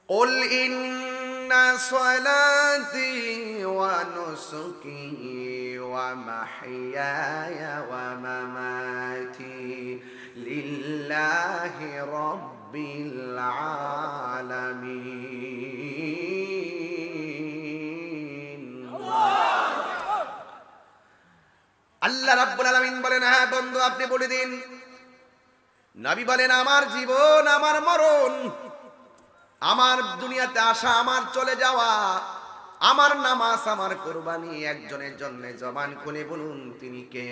قل إن صلاتي ونسكي ومحياي ومماتي لله رب العالمين আল্লাহ রাব্বুল আলামিন বলেন, হ্যাঁ বন্ধু আপনি বলে দিন। নবী বলেন, আমার জীবন, আমার মরণ, আমার দুনিয়াতে আসা, আমার চলে যাওয়া, আমার নামাজ, আমার কুরবানি একজনের জন্য। জবান খুলে বলুন তিনি কে?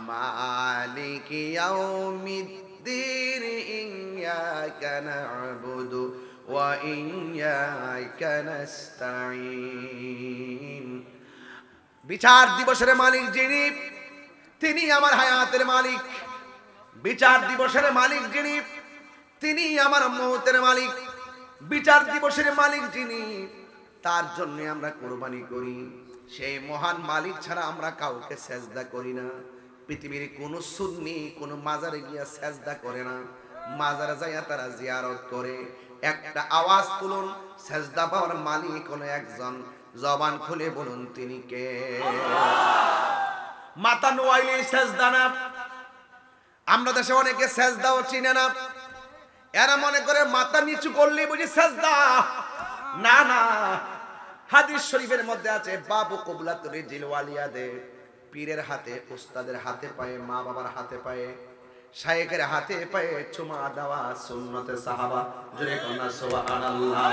মালিক ইয়াউমিদ্দিন ইয়্যাকা না'বুদু ওয়া ইয়্যাকা নাস্তাঈন। বিচার দিবসের মালিক যিনি, তিনি আমার হায়াতের মালিক। বিচার দিবসের মালিক যিনি, তিনি আমার মওতের মালিক। বিচার দিবসের মালিক যিনি, তার জন্য আমরা কুরবানি করি। সেই মহান মালিক ছাড়া আমরা কাউকে সেজদা করি না। পৃথিবীর কোন সুন্নি কোন মাজারে গিয়া সেজদা করে না, মাজারে যাইয়া তারা জিয়ারত করে। একটা আওয়াজ তুলুন, সেজদা পাওয়ার মালিক হলো একজন। জবান খুলে বলুন তিনি কে? মাথা নোয়াইলে সেজদা না। আমরা দেশে অনেকে সেজদাও চিনে না। এরা মনে করে মাথা নিচু করলে বুঝি সেজদা। না না, হাদিস শরীফের মধ্যে আছে, বাবু কুবলাতুল জিলওয়ালিয়াদের, পীরের হাতে, উস্তাদের হাতে পায়ে, মা বাবার হাতে পায়ে, শায়েখের হাতে পায়ে চুমা দেওয়া সুন্নতে সাহাবা। জোরে কন্যা সুবহানাল্লাহ।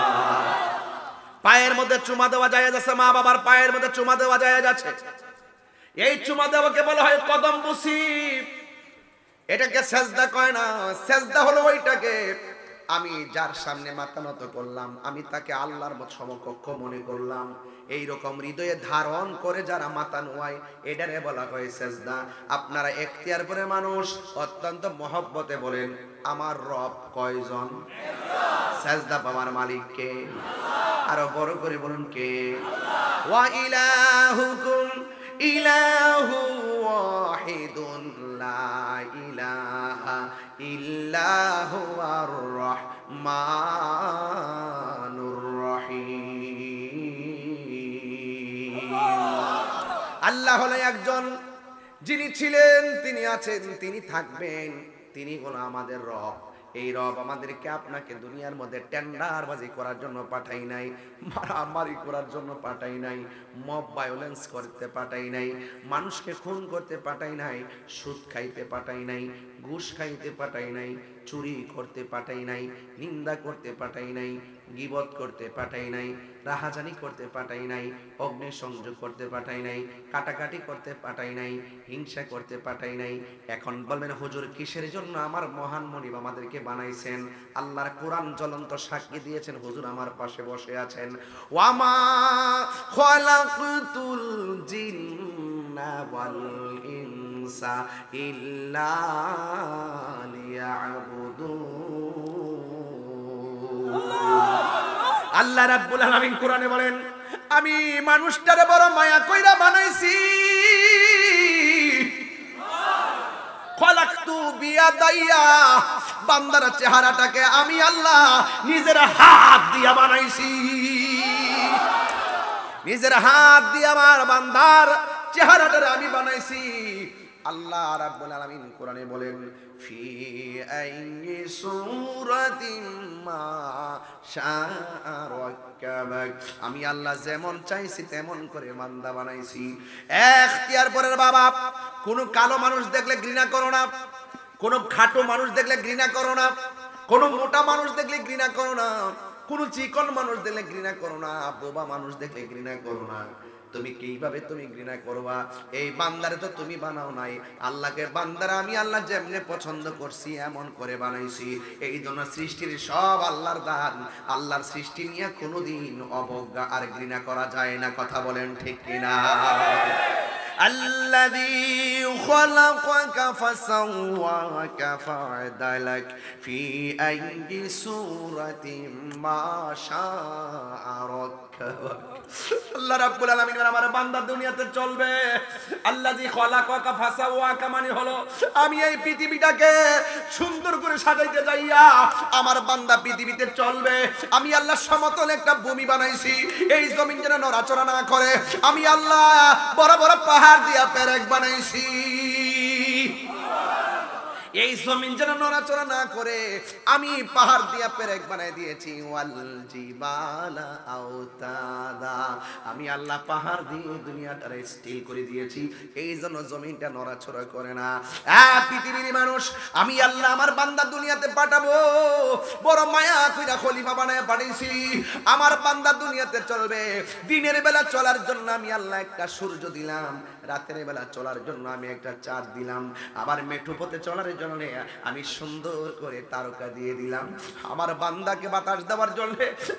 পায়ের মধ্যে চুমা দেওয়া জায়েজ আছে, মা বাবার পায়ের মধ্যে চুমা দেওয়া জায়েজ আছে। এই চুমা দেওয়াকে বলা হয় কদম বুসি। এটাকে সেজদা কয় না। সেজদা হলো ওইটাকে, আমি যার সামনে মাথা নত করলাম, আমি তাকে আল্লাহর সমকক্ষ মনে করলাম। এই রকম হৃদয়ে ধারণ করে যারা মাথা নোয়ায়, এটারে বলা হয় সেজদা। আপনারা এখতিয়ার করে মানুষ অত্যন্ত মহব্বতে বলেন, আমার রব কয়জন? সেজদা পাওয়ার মালিক কে? আরো বড় করে বলুন কে? ওয়া ইলাহুকুম ইলাহু ওয়াহিদুন লা ইলাহা ইল্লা হুয়ার রহমানুর রহিম। আল্লাহ হলো একজন, যিনি ছিলেন, তিনি আছেন, তিনি থাকবেন। তিনি হলো আমাদের রব। এই রব আমাদেরকে আপনাকে দুনিয়ার মধ্যে টেন্ডারবাজি করার জন্য পাঠাই নাই, মারামারি করার জন্য পাঠাই নাই, মব ভায়োলেন্স করতে পাঠাই নাই, মানুষকে খুন করতে পাঠাই নাই, সুদ খাইতে পাঠাই নাই, ঘুষ খাইতে পাঠাই নাই, চুরি করতে পাঠাই নাই, নিন্দা করতে পাঠাই নাই, গীবত করতে পাঠাই নাই, রাহাজানি করতে পাঠাই নাই, অগ্নিসংযোগ করতে পাঠাই নাই, কাটাকাটি করতে পাঠাই নাই, হিংসা করতে পাঠাই নাই। এখন বলবেন হুজুর কিসের জন্য আমার মহান মনিব আমাদেরকে বানাইছেন? আল্লাহর কোরআন জ্বলন্ত সাক্ষী দিয়েছেন, হুজুর আমার পাশে বসে আছেন। ওয়ামা খালাকতুল জিন্না ওয়াল ইনসা ইল্লা লিয়াবুদুন। আল্লাহ রাব্বুল আলামিন কোরআনে বলেন, আমি মানুষটারে বড় মায়া কইরা বানাইছি। খলাকতু বিয়াদাইয়া, বান্দার চেহারাটাকে আমি আল্লাহ নিজের হাত দিয়া বানাইছি। নিজের হাত দিয়ে আমার বান্দার চেহারাটারে আমি বানাইছি। আল্লাহ রাব্বুল আলামিন কোরআনে বলেন, ফি আইয়ি সূরাতিন মা শাআ রাক্কাবাক, আমি আল্লাহ যেমন চাইছি তেমন করে বান্দা বানাইছি। এখতিয়ার পরের বাবা, কোন কালো মানুষ দেখলে ঘৃণা করো না, কোন খাটো মানুষ দেখলে ঘৃণা করো না, কোন মোটা মানুষ দেখলে ঘৃণা করো না, কোন চিকন মানুষ দেখলে ঘৃণা করো না, বোবা মানুষ দেখলে ঘৃণা করো না। তুমি কিভাবে তুমি ঘৃণা করবা? এই বান্দারে তো তুমি বানাও নাই। আল্লাহকে বান্দারা আমি আল্লাহ যেমনে পছন্দ করছি এমন করে বানাইছি। এই জন্য সৃষ্টির সব আল্লাহর দান। আল্লাহর সৃষ্টি নিয়ে কোনোদিন অবজ্ঞা আর ঘৃণা করা যায় না। কথা বলেন ঠিক কিনা? الذي خلقك فسواك فعدلك في أي سورة ما شاء ركبك আল্লাহ রাব্বুল আলামিন আমার বান্দা দুনিয়াতে চলবে আল্লাযী খালাকাকা ফাসাওয়াকা মানে হলো আমি এই পৃথিবীটাকে সুন্দর করে সাজাইতে যাইয়া আমার বান্দা পৃথিবীতে চলবে আমি আল্লাহ সমতল একটা ভূমি বানাইছি এই জমিন যেন নড়াচড়া না করে আমি আল্লাহ বড় বড় পাহাড় দিয়া পেরেক বানাইছি এই জমিন যেন নড়াচড়া না করে আমি পাহাড় দিয়া পেরেক বানাই দিয়েছি ওয়াল জিবালা আওতাদা আমি আল্লাহ পাহাড় দিয়ে দুনিয়াটারে স্টিল করে দিয়েছি এই জন্য জমিনটা নড়াচড়া করে না পৃথিবীর মানুষ আমি আল্লাহ আমার বান্দা দুনিয়াতে পাঠাবো বড় মায়া কইরা খলিফা বানায় পাঠিয়েছি আমার বান্দা দুনিয়াতে চলবে দিনের বেলা চলার জন্য আমি আল্লাহ একটা সূর্য দিলাম রাতের বেলা চলার জন্য আমি একটা চাঁদ দিলাম আবার মেঠো পথে চলার জন্য আমি সুন্দর করে তারকা দিয়ে দিলাম আমার বান্দাকে বাতাস দেওয়ার জন্য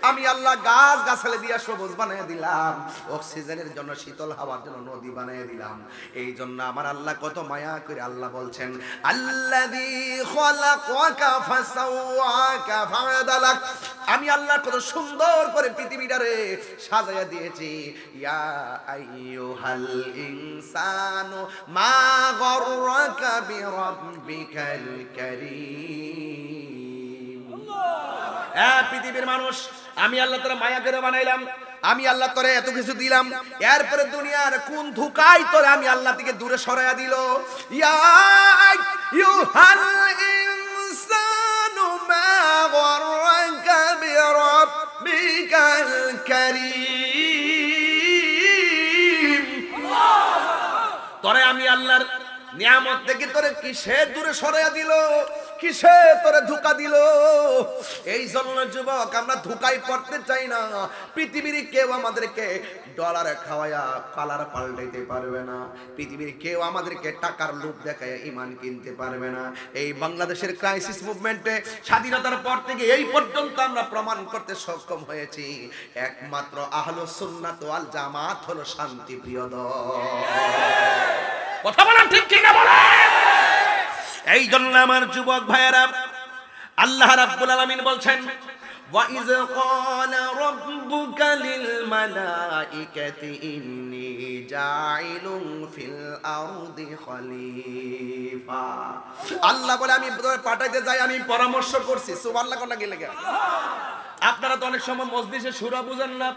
আমি আল্লাহ গাছ গাছালি দিয়া সবুজ বানিয়ে দিলাম অক্সিজেনের জন্য শীতল হাওয়ার জন্য নদী বানিয়ে দিলাম এই জন্য আমার আল্লাহ কত মায়া করে আল্লাহ বলছেন আল্লাযী খালাকাকা ফাসাওয়াকা ফাআদালাক আমি আল্লাহ কত সুন্দর করে পৃথিবীটারে সাজায়া দিয়েছি ইয়া আইয়ুহাল ইনসানু মা গররাকা বিরাব্বিকাল কারীম পৃথিবীর মানুষ আমি আল্লাহ তোরে মায়া করে বানাইলাম আমি আল্লাহ তোরে এত কিছু দিলাম এরপরে দুনিয়ার কোন ধোঁকায় তোরে আমি আল্লাহ থেকে দূরে সরাইয়া দিল ইয়া আইয়ুহাল ইনসানু মা গররাকা বিরাব্বিকাল কারীম তোরে আমি আল্লাহর নিয়ামত থেকে তোরে কিসে দূরে সরাইয়া দিল কিসে তোরে ধোঁকা দিল এই জন্য যুবক আমরা ধোঁকায় পড়তে চাই না পৃথিবীর কেউ আমাদেরকে ডলারে খাওয়ায়া কালার পাল্টাইতে পারবে না পৃথিবীর কেউ আমাদেরকে টাকার লোভ দেখায় ঈমান কিনতে পারবে না এই বাংলাদেশের ক্রাইসিস মুভমেন্টে স্বাধীনতার পর থেকে এই পর্যন্ত আমরা প্রমাণ করতে সক্ষম হয়েছি একমাত্র আহলুস সুন্নাত ওয়াল জামাত হলো শান্তিপ্রিয় দল কথা বলেন ঠিক কি না বলেন এই জন্য আমার যুবক ভাইয়েরা আল্লাহ রাব্বুল আলামিন বলছেন ওয়া ইয ক্বালা রাব্বুকা লিল মালাইকাতি ইন্নী জাইলুন ফিল আরদি খলিফা আল্লাহ বলে আমি পাঠাইতে যাই আমি পরামর্শ করছি সুবহানাল্লাহ কোন লাগে লাগে আপনারা তো অনেক সময় মজলিসে সূরা বুঝেন না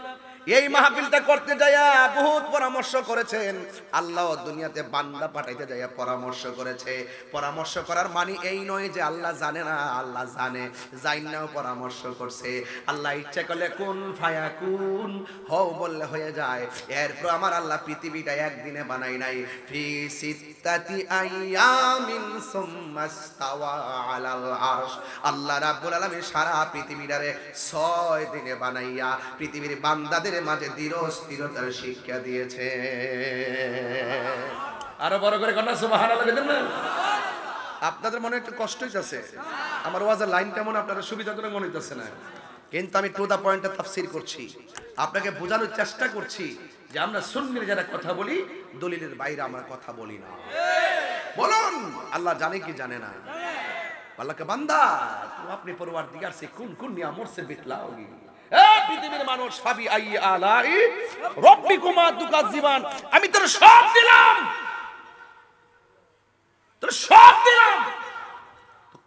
এই মাহফিলটা করতে যায়া বহুত পরামর্শ করেছেন আল্লাহ দুনিয়াতে বান্দা পাঠাইতে যায়া পরামর্শ করেছে পরামর্শ করার মানে এই নয় যে আল্লাহ জানে না আল্লাহ জানে জাইনাও পরামর্শ করছে আল্লাহ ইচ্ছা করলে কুন ফায়াকুন হও বললে হয়ে যায় এরপর আমার আল্লাহ পৃথিবীটা একদিনে বানাই নাই ফি সিত্তাতি আইয়ামিন সুম্মাস্তাওয়া আলাল আরশ আল্লাহ রাব্বুল আলামিন সারা পৃথিবীটারে 6 দিনে বানাইয়া পৃথিবীর বান্দাদের মাঝে স্থিরতার শিক্ষা দিয়েছে আরো বড় করে কন্যা সুবহানাল্লাহ বলেন না আপনাদের মনে একটু কষ্ট হইতাছে আমার ওয়াজের লাইনটা মনে আপনাদের সুবিধা করে মনে হইতাছে না কিন্তু আমি টু দা পয়েন্টে তাফসীর করছি আপনাকে বোঝানোর চেষ্টা করছি যে আমরা সুন্নির যারা কথা বলি দলিলের বাইরে আমরা কথা বলি না বলুন আল্লাহ জানে কি জানে না আল্লাহকে বান্দা তুমি আপনি পরওয়ারদিগার সে কোন কোন নিয়ামত সে বিতলাওগি পৃথিবীর মানুষ ফাবি আই আলাই রব্বিকুমা তুকাজ্জিবান আমি তোর সব দিলাম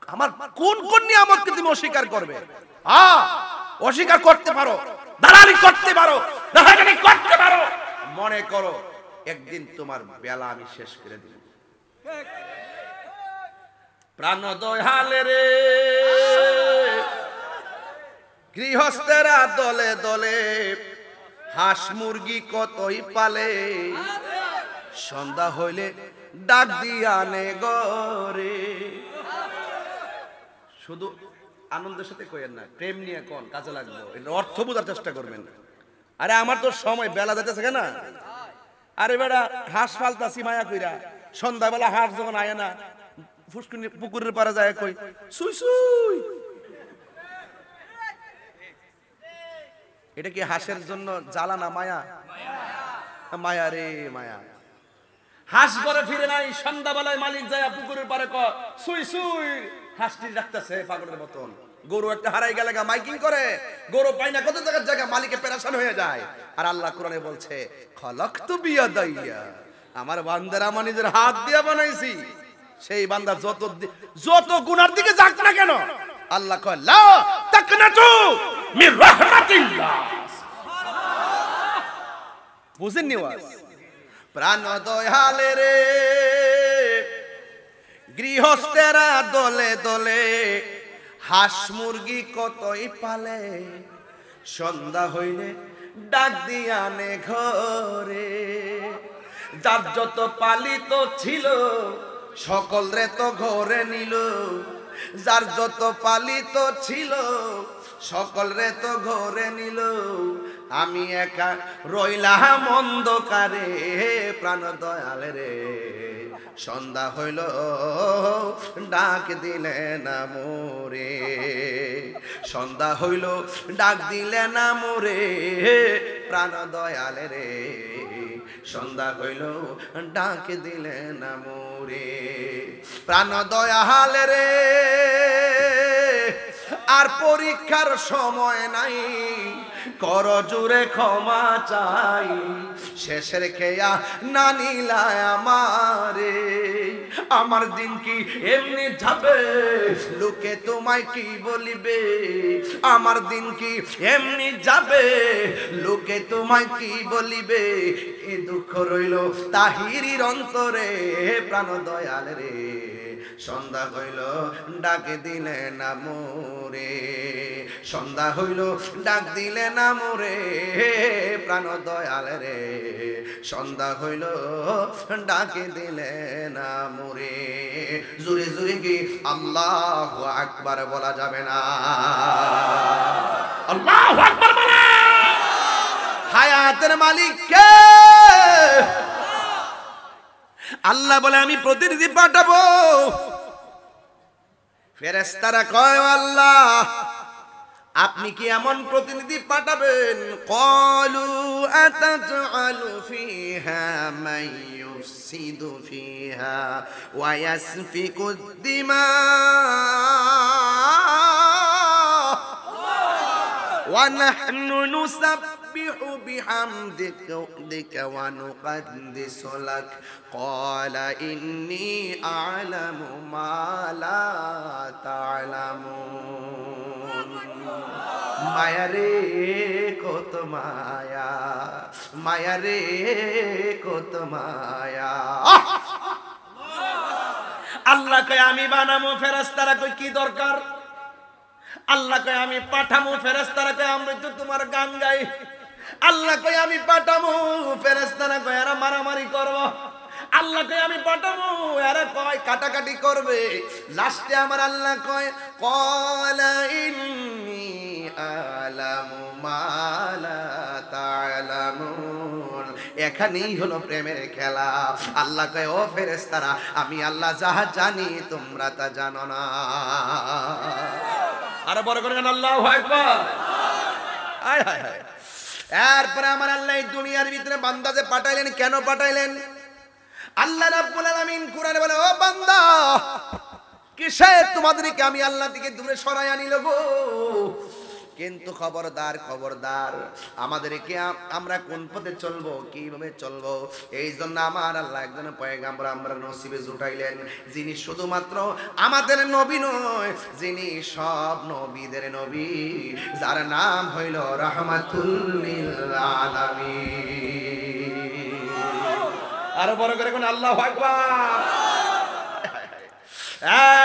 আমার কোন কোন নিয়ামতকে তুমি অস্বীকার করবে অস্বীকার করতে পারো দালালি করতে পারো দালালি করতে পারো মনে করো একদিন তোমার বেলা আমি শেষ করে দিব প্রাণ দয়ালে রে গৃহস্থেরা দলে দলে হাঁস মুরগি কতই পালে সন্ধ্যা হইলে ডাক দিয়া নে গরে শুধু আনন্দের সাথে কইেন না প্রেম নিয়ে কোন কাজে লাগবে এটা অর্থ বোঝার চেষ্টা করবেন আরে আমার তো সময় বেলা যাইতেছে না আরে বেটা হাঁস ফালতাছি মায়া কইরা সন্ধ্যাবেলা হাঁস যখন আয় না ফুসকুনি পুকুরের পারে যায় কই সুই সুই এটা কি হাঁসের জন্য জ্বালা না মায়া মায়া রে মায়া হাঁস ঘরে ফিরে নাই, সন্ধ্যাবেলায় মালিক যায় পুকুরের পারে সুই সুই হাঁসটি রাখতেছে পাগলের মতন। গরু একটা হারাই গেলে মাইকিং করে, গরু পাই না, কত জায়গার জায়গা, মালিকে পেরেশান হয়ে যায়। আর আল্লাহ কোরআনে বলছে খলাকতু বিয়াদাইয়া, আমার বান্দার আমার নিজের হাত দিয়ে বানাইছি। সেই বান্দা যত গুনার দিকে যাক না কেন, আল্লাহ কয় লা তাকনাতু মির রাহমাতিল্লাহ। বুঝেননি ওয়াজ? প্রাণ দয়ালে রে গৃহস্থেরা দলে দলে হাঁস মুরগি কতই পালে, সন্ধ্যা হইলে ডাক দিয়া নে ঘরে। যার যত পালিত ছিল সকল রে তো ঘরে নিল, যার যত পালিত ছিল সকল রে তো ঘরে নিল। আমি একা রইলাম অন্ধকারে, প্রাণ দয়াল রে সন্ধ্যা হইল ডাক দিলে না মোরে, সন্ধ্যা হইল ডাক দিলে না মোরে, প্রাণ দয়াল রে সন্ধ্যা হইল ডাক দিলে না মোরে। প্রাণ দয়াল রে আর পরীক্ষার সময় নাই, কর জুড়ে ক্ষমা চাই, শেষের খেয়া না নিলায় আমারে। আমার দিন কি এমনি যাবে, লোকে তোমায় কি বলিবে, আমার দিন কি এমনি যাবে, লোকে তোমায় কি বলিবে। এ দুঃখ রইল তাহিরির অন্তরে, প্রাণ দয়াল রে সন্ধ্যা হইল ডাক দিলে না মোরে, সন্ধ্যা হইল ডাক দিলে না মোরে, প্রাণ দয়াল রে সন্ধ্যা হইল ডাক দিলে না মোরে। জুরে জুরে কি আল্লাহু আকবার বলা যাবে না? আল্লাহু আকবার বলা। হায়াতের মালিক কে? আল্লাহ বলে আমি প্রতিনিধি পাঠাবো। ফেরেশতারা কয় আল্লাহ আপনি কি এমন প্রতিনিধি পাঠাবেন? ক্বালু আতাজআলু ফিহা মান ইউফসিদু ফিহা ওয়া ইয়াসফিকুদ দিমা ওয়া নাহনু নুসাব্বিহু বিহামদিকা ওয়া নুকদ্দিসু লাক ক্বালা ইন্নী আ'লামু মা লা তা'লামুন। মায়া রে কত মায়া, মায়া রে কত মায়া। আল্লাহ কয় আমি বানামো, ফেরেশতারা কয় কি দরকার? আল্লাহ কয় আমি পাঠামো, ফেরেশতারা কয় আমরা তো তোমার গান গাই। আল্লাহ কয় আমি পাঠামো, ফেরেশতারা কয় এরা মারামারি করবো। আল্লাহ কয় আমি পাঠাবো, এরা কয় কাটাকাটি করবে। লাস্টে আমার আল্লাহ কয় ক্বালা ইন্নী আ'লামু মা লা তা'লামুন। এখানেই হলো প্রেমের খেলা। আল্লাহ কয় ও ফেরেশতারা আমি আল্লাহ যাহা জানি তোমরা তা জানো না। আরে বড় করে আল্লাহু আকবার। হায় হায় হায়। এরপরে আমার আল্লাহ এই দুনিয়ার ভিতরে বান্দা যে পাঠাইলেন, কেন পাঠাইলেন? আল্লাহ রাব্বুল আলামিন কুরআনে বলে ও বান্দা কিসে তোমাদেরকে আমি আল্লাহ থেকে দূরে সরাই আনিল গো। কিন্তু খবরদার খবরদার, আমাদেরকে আমরা কোন পথে চলবো, কিভাবে চলবো, এই জন্য আমার আল্লাহ একজন পয়গাম্বর আমরা নসিবে জুটাইলেন, যিনি শুধুমাত্র আমাদের নবী নয়, যিনি সব নবীদের নবী, যার নাম হইল রাহমাতুল লিল আলামিন। আরো বড় করে কোন আল্লাহু আকবার।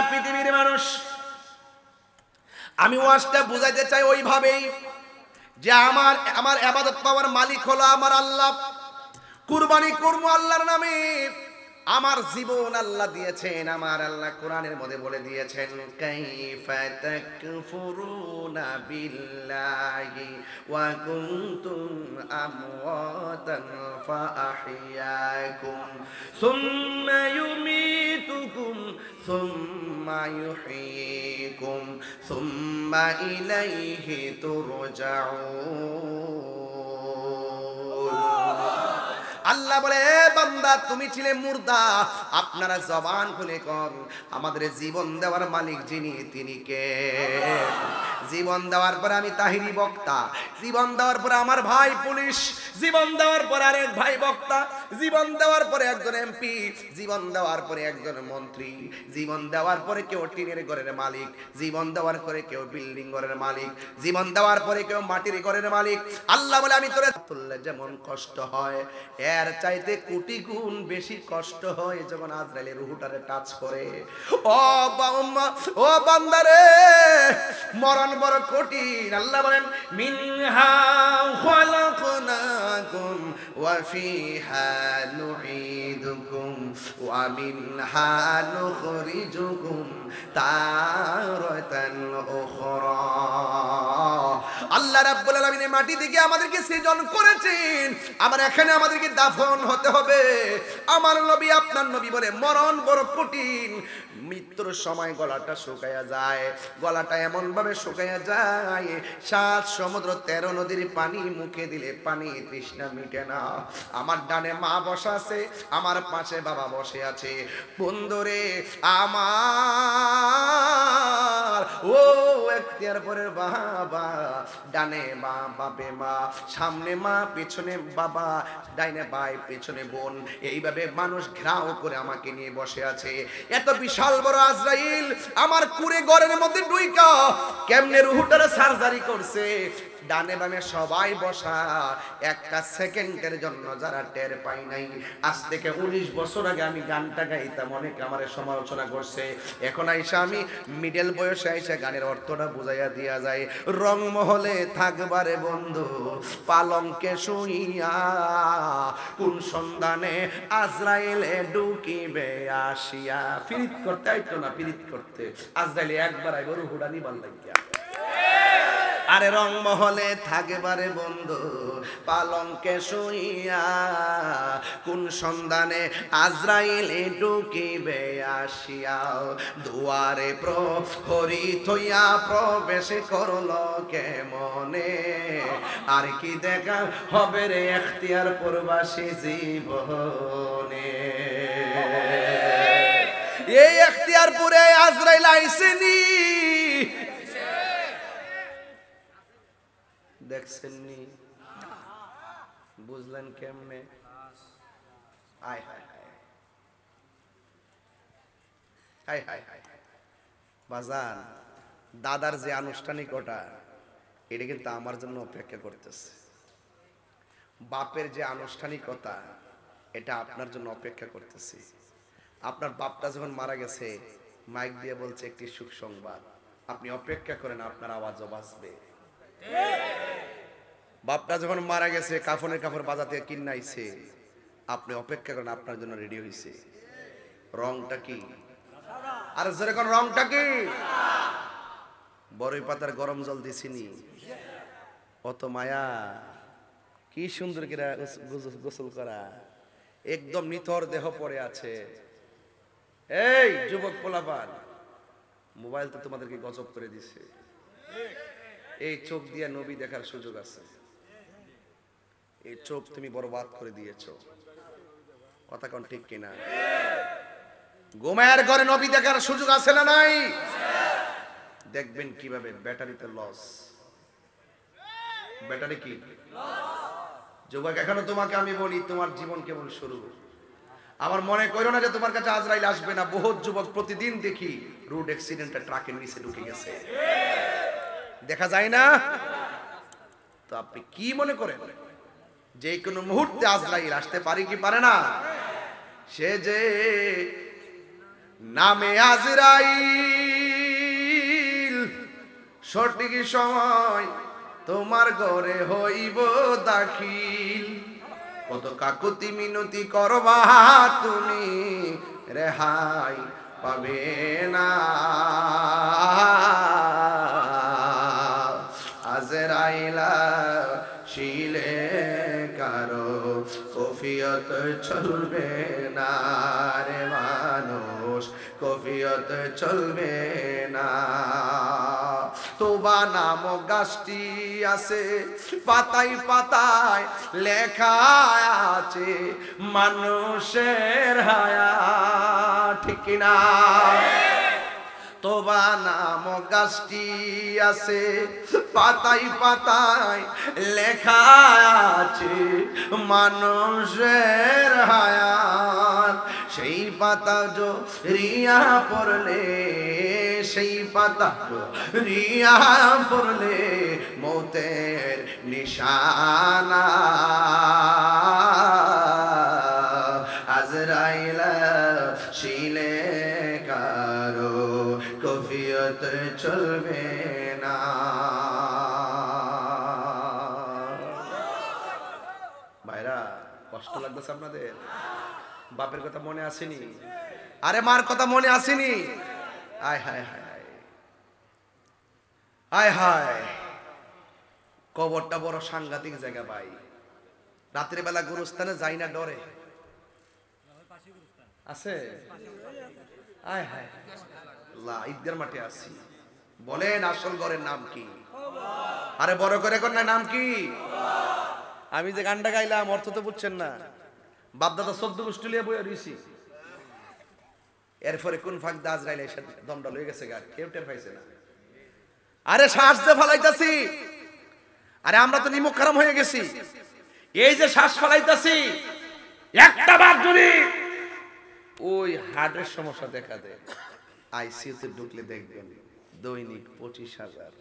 পৃথিবীর মানুষ, আমি ওয়াজটা বুঝাইতে চাই ওইভাবেই যে আমার ইবাদত পাওয়ার মালিক হলো আমার আল্লাহ। কুরবানি করবো আল্লাহর নামে। আমার জীবন আল্লাহ দিয়েছেন। আমার আল্লাহ কোরআনের মধ্যে বলে দিয়েছেন কাইফা তাকফুরুনা বিল্লাহি ওয়া কুনতুম আমওয়াতান ফাআহইয়াকুম সুম্মা ইউমীতুকুম সুম্মা ইউহয়িকুম সুম্মা ইলাইহি তুরজাউন। আল্লাহ বলে, এ বান্দা তুমি ছিলে মুর্দা, আপনারা জবান খুলে কোন আমাদের জীবন দেওয়ার মালিক যিনি তিনি কে? জীবন দেওয়ার পরে আমি তাহিরি বক্তা, জীবন দেওয়ার পরে আমার ভাই পুলিশ, জীবন দেওয়ার পরে আরেক ভাই বক্তা, জীবন দেওয়ার পরে একজন এমপি, জীবন দেওয়ার পরে একজন মন্ত্রী, জীবন দেওয়ার পরে কেউ টিনের ঘরের মালিক, জীবন দেওয়ার পরে কেউ বিল্ডিং ঘরের মালিক, জীবন দেওয়ার পরে কেউ মাটির ঘরের মালিক। আল্লাহ বলে, আমি তোরে তুললে যেমন কষ্ট হয় এর চাইতে কোটি গুণ বেশি কষ্ট হয় যখন আজরাইলের রূহটারে টাচ করে। ও বাম্মা, ও বান্দারে, মরণ বড় কঠিন। আল্লাহ বলেন, মিনহা খালাকনাকুম ওয়া ফিহা নুঈদুকুম ওয়া মিনহা নুখরিজুকুম তারাতান উখরা। আল্লাহ রাব্বুল আলামিন মাটি থেকে আমাদেরকে সৃজন করেছেন, আবার এখানে আমাদেরকে দাফন হতে হবে। আমার নবী, আপনার নবী বলে, মরণ বড় কঠিন। মৃত্যুর সময় গলাটা শুকায়া যায়, গলাটা এমন ভাবে শুকায়া যায় 7 সমুদ্র 13 নদীর পানি মুখে দিলে পানি তৃষ্ণা মিটে না। আমার ডানে মা বসা আছে, আমার পাশে বাবা বসে আছে। বন্ধুরে আমার, ও এখতিয়ার পরের বাবা, ডানে মা, বাপে মা, সামনে মা, পেছনে বাবা, ডাইনে ভাই, পেছনে বোন, এইভাবে মানুষ ঘেরাও করে আমাকে নিয়ে বসে আছে। এত বিশাল বড় আজরাইল আমার কুড়ে ঘরের মধ্যে ঢুইকা কেমনে রুহটারে সার্জারি করছে। ডানে বামে সবাই বসা, একটা সেকেন্ডের জন্য যারা টের পাই নাই। আজ থেকে 19 বছর আগে আমি গানটা গাইতাম, অনেকে আমার সমালোচনা করছে। এখন আইসা আমি মিডল বয়সে আইসা গানের অর্থটা বুঝাইয়া দিয়া যায়। রংমহলে থাকবারে বন্ধু পালঙ্কে শুইয়া, কোন সন্ধানে আজরাইলে ঢুকিবে আসিয়া। ফিরিত করতে আইতো না, ফিরিত করতে আজরাইলে একবার আইব রুহুটা নিবার লাগিয়া। আরে রংমহলে থাকবারে বন্ধু পালঙ্কে শুইয়া, কোন সন্ধানে আজরাইলে ঢুকিবে আসিয়া। দুয়ারে প্রহরী থইয়া প্রবেশ করল কেমনে, আর কি দেখা হবে রে এখতিয়ার প্রবাসী জীবনে। এই এখতিয়ারপুরে আজরাইল আইসেনি, দেখছেন নি? বুঝলেন কেমনে? আয় হায় হায় হায় হায় হায়। বাজান, দাদার যে আনুষ্ঠানিকতা এটা কিন্তু আমার জন্য অপেক্ষা করতেছে। বাপের যে আনুষ্ঠানিকতা এটা আপনার জন্য অপেক্ষা করতেছে। আপনার বাপটা যখন মারা গেছে, মাইক দিয়ে বলছে একটি সুখ সংবাদ, আপনি অপেক্ষা করেন, আপনার আওয়াজও বাজবে। বাপটা যখন মারা গেছে, কাফনের কাপড় বাজার থেকে কিনাইছে, আপনি অপেক্ষা করেন, আপনার জন্য রেডি হয়েছে। রংটা কি? আর যেরকম রংটা কি? বড়ই পাতার গরম জল দিছিনি, অত মায়া, কি সুন্দর করে গোসল করা, একদম নিথর দেহ পড়ে আছে। এই যুবক পোলাপান, মোবাইল তো তোমাদেরকে গজব করে দিছে। এই চোখ দিয়ে নবী দেখার সুযোগ আছে, এই চোখ তুমি বরবাদ করে দিয়েছ। কথা কোন ঠিক কিনা? ঘুমের ঘরে নবী দেখার সুযোগ আছে না নাই? দেখবেন কিভাবে ব্যাটারিতে লস। ব্যাটারি কি যুবক? এখনো তোমাকে আমি বলি, তোমার জীবন কেবল শুরু। আমার মনে করো না যে তোমার কাছে আজরাইল আসবে না। বহুত যুবক প্রতিদিন দেখি রোড অ্যাক্সিডেন্টে ট্রাকের নিচে ঢুকে গেছে, দেখা যায় না? তো আপনি কি মনে করেন যে কোনো মুহূর্তে আজরাইল আসতে পারে কি পারে না? সে যে নামে আজরাইল, সঠিক সময় তোমার ঘরে হইব দাখিল। কত কাকুতি মিনতি করবা তুমি, রেহাই পাবে না। আজরাইলা শিলে কারো কফিয়ত চলবে না রে মানুষ, কফিয়ত চলবে না। তোবা নামক গাছটি আছে, পাতায় পাতায় লেখা আছে মানুষের হায়াত, ঠিক কিনা? তোবা নামক গাছটি আছে, পাতায় পাতায় লেখা আছে মানুষের হায়াত। সেই পাতা রিয়া পড়লে, সেই পাতা রিয়া পড়লে মৌতের নিশানা। আজরাইল শিলে কারো কফিয়ত চলবে না। ভাইরা কষ্ট লাগতেছে আপনাদের? বাপের কথা মনে আসেনি? আরে মার কথা মনে আসেনি? আয় হায় হায় আয় হায়, কবরটা বড় সাংঘাতিক জায়গা ভাই। রাতের বেলা গুরুস্থানে যাই না ডরে, আছে? আয় হায়, ঈদগার মাঠে আসি, বলেন আসল ঘরের নাম কি? আরে বড় করে কন্যার নাম কি? আমি যে গানটা গাইলাম অর্থ তো বুঝছেন না। বাপদাদা 14 গোষ্ঠী লিয়ে বই রইছি, এরপরে কোন ফাঁক দাজ গাইলে এসে দমটা লয়ে গেছে গা, কেউ টের পাইছে না। আরে শ্বাস যে ফলাইতাছি, আরে আমরা তো নিমক খারাম হয়ে গেছি। এই যে শ্বাস ফলাইতাছি, একটা বার যদি ওই হার্টের সমস্যা দেখা দেয়, আইসিইউতে ঢুকলে দেখবেন দৈনিক 25,000।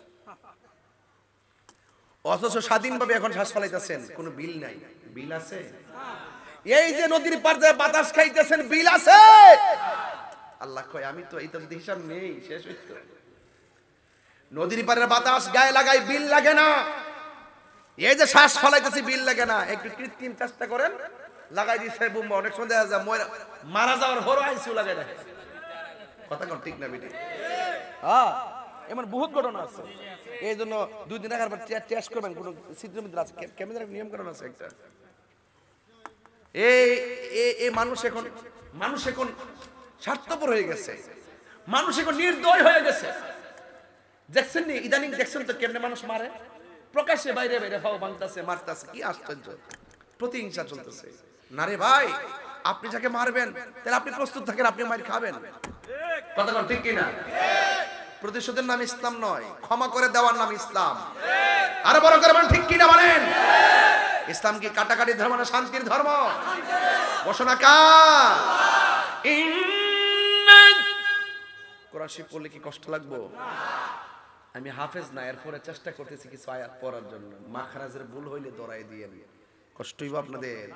অথচ স্বাধীনভাবে এখন শ্বাস ফলাইতেছেন, কোনো বিল নাই। বিল আছে? এই যে নদীর পার দিয়ে বাতাস খাইতেছেন, বিল আছে? আল্লাহ কয় আমি তো এইটা যদি হিসাব নেই শেষ হইতো। নদীর পারের বাতাস গায়ে লাগাই, বিল লাগে না। এই যে শ্বাস ফলাইতেছি, বিল লাগে না। একটু কৃত্রিম চেষ্টা করেন, লাগাই দিচ্ছে বোমা, অনেক সময় দেখা যায় মারা যাওয়ার হরো আইসিইউ লাগাই রাখে। কথা কোন ঠিক না বিটি? হ্যাঁ, এমন বহুত ঘটনা আছে। এই জন্য 2 দিন রাখার পর টেস্ট করবেন, কোন ছিদ্রমিদ্র আছে, ক্যামেরার নিয়ম কারণ আছে একটা। এই মানুষ এখন স্বার্থপর হয়ে গেছে, মানুষ এখন নির্দয় হয়ে গেছে। দেখছেন নি ইদানিং? দেখছেন তো কেমনে মানুষ মারে, প্রকাশ্যে বাইরে বাইরে ফাও ভাঙতাছে, মারতাছে, কি আশ্চর্য! প্রতিহিংসা চলতেছে না রে ভাই। আপনি যাকে মারবেন তাহলে আপনি প্রস্তুত থাকেন, আপনি মার খাবেন। কথা কোন ঠিক কিনা? প্রতিশোধের নাম ইসলাম নয়, ক্ষমা করে দেওয়ার নাম ইসলাম। আরে বড় করে বলেন ঠিক কিনা বলেন? ইসলাম কি কাটাকাটি ধর্ম না শান্তির ধর্ম? ঘোষণা কার? কোরআন শরীফ পড়লে কি কষ্ট লাগবে? আমি হাফেজ না, এরপরে চেষ্টা করতেছি কিছু আয়াত পড়ার জন্য। মাখরাজের ভুল হইলে দরাই দিয়ে কষ্ট হইব আপনাদের।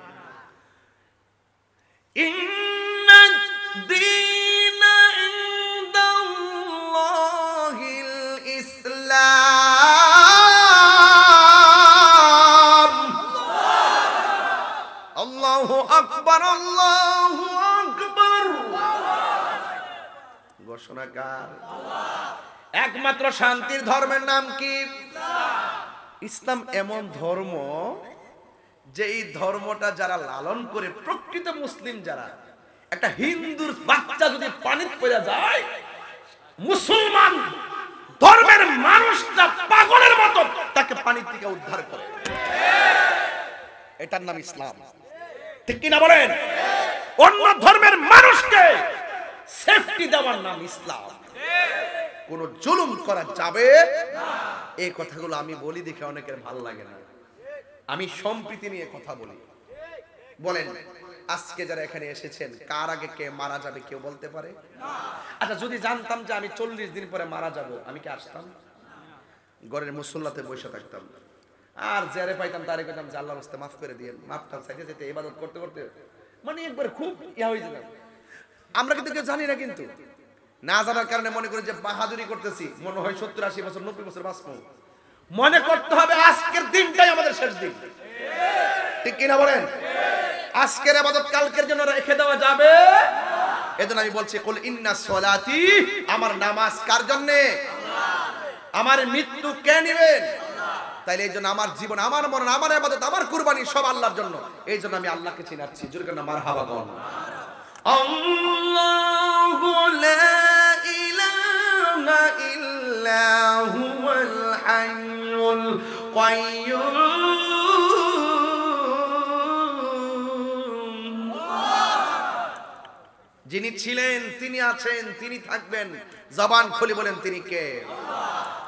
ইসলাম। আল্লাহু আকবার, আল্লাহু আকবার। ঘোষণাকার একমাত্র শান্তির ধর্মের নাম কি? ইসলাম এমন ধর্ম যে এই ধর্মটা যারা লালন করে, প্রকৃত মুসলিম যারা, একটা হিন্দুর বাচ্চা যদি পানিতে পড়ে যায়, মুসলমান ধর্মের মানুষটা পাগলের মতো তাকে পানি থেকে উদ্ধার করে। এটার নাম ইসলাম, ঠিক কিনা বলেন? অন্য ধর্মের মানুষকে সেফটি দেওয়ার নাম ইসলাম। কোন জুলুম করা যাবে না। এই কথাগুলো আমি বলি দেখে অনেকের ভালো লাগে না। আমি সম্প্রীতি নিয়ে কথা বলি। বলেন আজকে যারা এখানে এসেছেন, কার আগে কে মারা যাবে কেউ বলতে পারে? আচ্ছা, যদি জানতাম যে আমি 40 দিন পরে মারা যাব, আমি কি আসতাম? ঘরের মুসল্লাতে বসে থাকতাম, আর যারে পাইতাম তারে কইতাম যে আল্লাহর রাস্তায় মাফ করে দিয়েন। মাফটা চাইতে চাইতে ইবাদত করতে করতে মানে একবার খুব ইয়া হয়ে যেতাম। আমরা কিন্তু কেউ জানি না, কিন্তু না জানার কারণে মনে করি যে বাহাদুরি করতেছি। মনে হয় 70-80 বছর 90 বছর বাঁচবো। মনে করতে হবে আজকের দিনটাই আমাদের শেষ দিন, ঠিক কিনা বলেন? আজকের ইবাদত কালকের জন্য রেখে দেওয়া যাবে না। এজন্য আমি বলছি কুল ইন্না সলাতি, আমার নামাজ কার জন্য? আমার মৃত্যু কে নেবেন? তাইলে এই জন্য আমার জীবন, আমার মরণ, আমার ইবাদত, আমার কুরবানি সব আল্লাহর জন্য। এই জন্য আমি আল্লাহকে চিনাচ্ছি। জোরে করে মারহাবা বল। আল্লাহু লা ইলাহা ইল্লা হুয়া হাইয়ুল কাইয়্যুম। যিনি ছিলেন, তিনি আছেন, তিনি থাকবেন। জবান খুলে বলেন তিনি কে?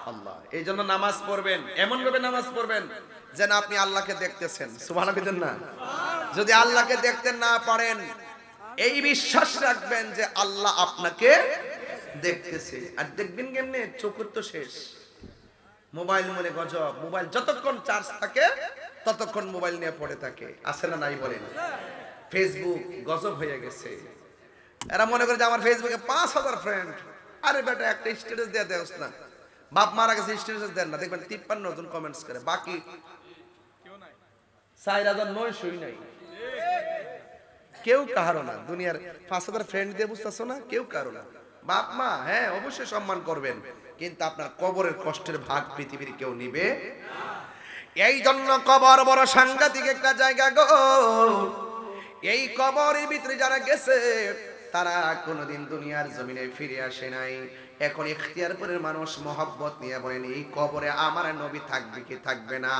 আল্লাহ। এই জন্য নামাজ পড়বেন, এমন ভাবে নামাজ পড়বেন যেন আপনি আল্লাহকে দেখতেছেন। সুবহানাল্লাহ না? যদি আল্লাহকে দেখতে না পারেন, এই বিশ্বাস রাখবেন যে আল্লাহ আপনাকে দেখতেছে। আর দেখবেন কেমনে? চোখের তো শেষ। মোবাইল মনে গজব। মোবাইল যতক্ষণ চার্জ থাকে ততক্ষণ মোবাইল নিয়ে পড়ে থাকে। আছে না নাই বলেন? ফেসবুক গজব হয়ে গেছে। এরা মনে করে যে আমার ফেসবুকে 5000 ফ্রেন্ড। আরে বেটা, একটা স্ট্যাটাস দিয়ে দেওস না। বাপ মারা গেছে, স্ট্যাটাস দেন না, দেখবেন 53 জন কমেন্টস করে, বাকি কেউ নাই। 4900 নাই, কেউ কাহারো না। দুনিয়ার 5000 ফ্রেন্ড দিয়ে বুঝতেছো না, কেউ কারো না। বাপ মা হ্যাঁ অবশ্যই সম্মান করবেন, কিন্তু আপনার কবরের কষ্টের ভাগ পৃথিবীর কেউ নিবে। এই জন্য কবর বড় সাংঘাতিক একটা জায়গা গো। এই কবরের ভিতরে যারা গেছে তারা কোনোদিন দুনিয়ার জমিনে ফিরে আসে নাই। এখন ইখতিয়ারপুরের মানুষ মহব্বত নিয়ে বলেন, এই কবরে আমার নবী থাকবে কি থাকবে না?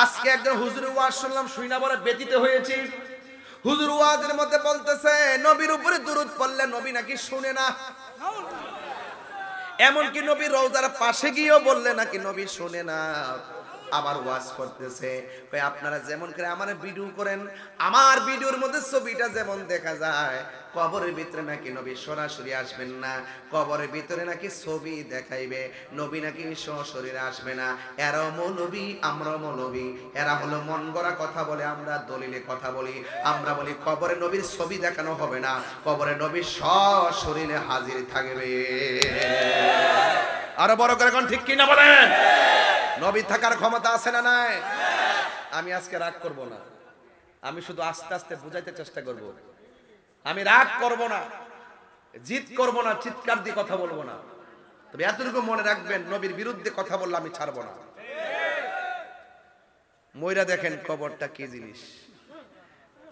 আজকে একজন হুজুর ওয়াজ শুনলাম, শুইনা বলে ব্যতীত হয়েছি। হুজুর ওয়াজের মধ্যে বলতেছে নবীর উপরে দুরূদ পড়লে নবী নাকি শুনে না। এমনকি নবীর রওজার পাশে গিয়েও বললে নাকি নবী শুনে না। আবার ওয়াজ করতেছে, কই আপনারা যেমন করে আমার ভিডিও করেন, আমার ভিডিওর মধ্যে ছবিটা যেমন দেখা যায়, কবরের ভিতরে নাকি নবী সরাসরি আসবেন না, কবরের ভিতরে নাকি ছবি দেখাইবে, নবী নাকি সশরীরে আসবে না। এরাও মৌলবী, আমরাও মৌলবী। এরা হলো মন গড়া কথা বলে, আমরা দলিলে কথা বলি। আমরা বলি কবরে নবীর ছবি দেখানো হবে না, কবরে নবী সশরীরে হাজির থাকবে। আরো বড় করে কোন ঠিক কিনা বলেন? নবী থাকার ক্ষমতা আছে না নাই? আমি আজকে রাগ করব না, আমি শুধু আস্তে আস্তে বুঝাইতে চেষ্টা করব। আমি রাগ করব না, জিদ করব না, চিৎকার দিয়ে কথা বলবো না। তবে এতটুকু মনে রাখবেন, নবীর বিরুদ্ধে কথা বললে আমি ছাড়বো না। ময়রা দেখেন কবরটা কি জিনিস।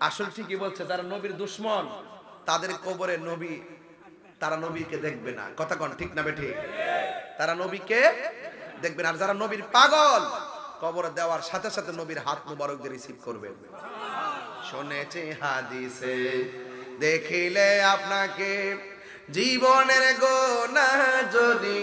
আসল ঠিকই বলছে, যারা নবীর দুশমন তাদের কবরে নবী, তারা নবীকে দেখবে না। কথা কোন ঠিক না বেঠিক? তারা নবীকে দেখবেন। আর যারা নবীর পাগল, কবরে দেওয়ার সাথে সাথে নবীর হাত মুবারক দিয়ে রিসিভ করবেন। শুনেছি হাদিসে, দেখিলে আপনাকে জীবনের গোনাহ যদি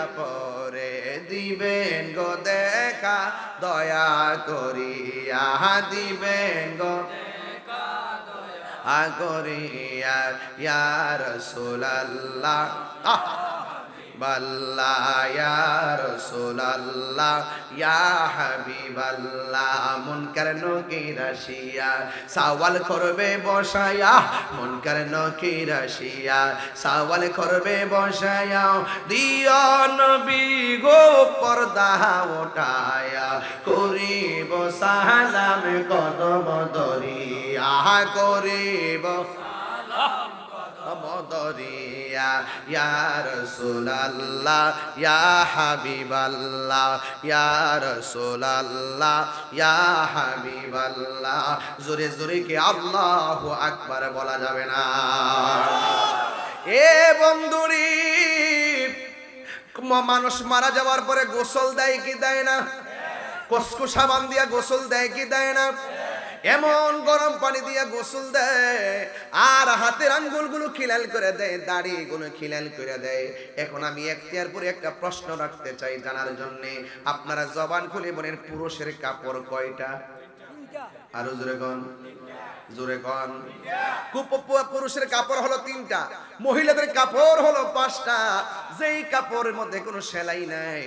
আপরে দিবেন গো দেখা, দয়া করিয়া দিবেন গো দেখা করিয়া, ইয়া রাসূলুল্লাহ বাল্লাহ, ইয়া রাসূলুল্লাহ ইয়া হাবিবাল্লাহ। মুনকার নকির আসিয়া সওয়াল করবে বসায়া, মুনকার নকির আসিয়া সওয়াল করবে বসায়া, দিও নবী গো পর্দা ওঠায়া, করিব সালাম কদম ধরিয়া, করিব মদরিয়া, ইয়া রাসূলুল্লাহ ইয়া হাবিবাল্লাহ, ইয়া রাসূলুল্লাহ ইয়া হাবিবাল্লাহ। জোরে জোরে কি আল্লাহু আকবার বলা যাবে না? এ বন্ধুরি, মানুষ মারা যাওয়ার পরে গোসল দেয় কি দেয় না? কসকো সাবান দিয়া গোসল দেয় কি দেয় না? এমন গরম পানি দিয়া গোসল দেয়, আর হাতের আঙ্গুলগুলো খিলাল করে দেয়, দাড়িগুলো খিলাল করে দেয়। এখন আমি এখতিয়ারপুরে একটা প্রশ্ন রাখতে চাই জানার জন্য। আপনারা জবান খুলে বলেন, পুরুষের কাপড় কয়টা? আরো জোরে কোন, জোরে কোন। পুরুষের কাপড় হলো 3টা, মহিলাদের কাপড় হলো 5টা। যেই কাপড়ের মধ্যে কোনো সেলাই নাই,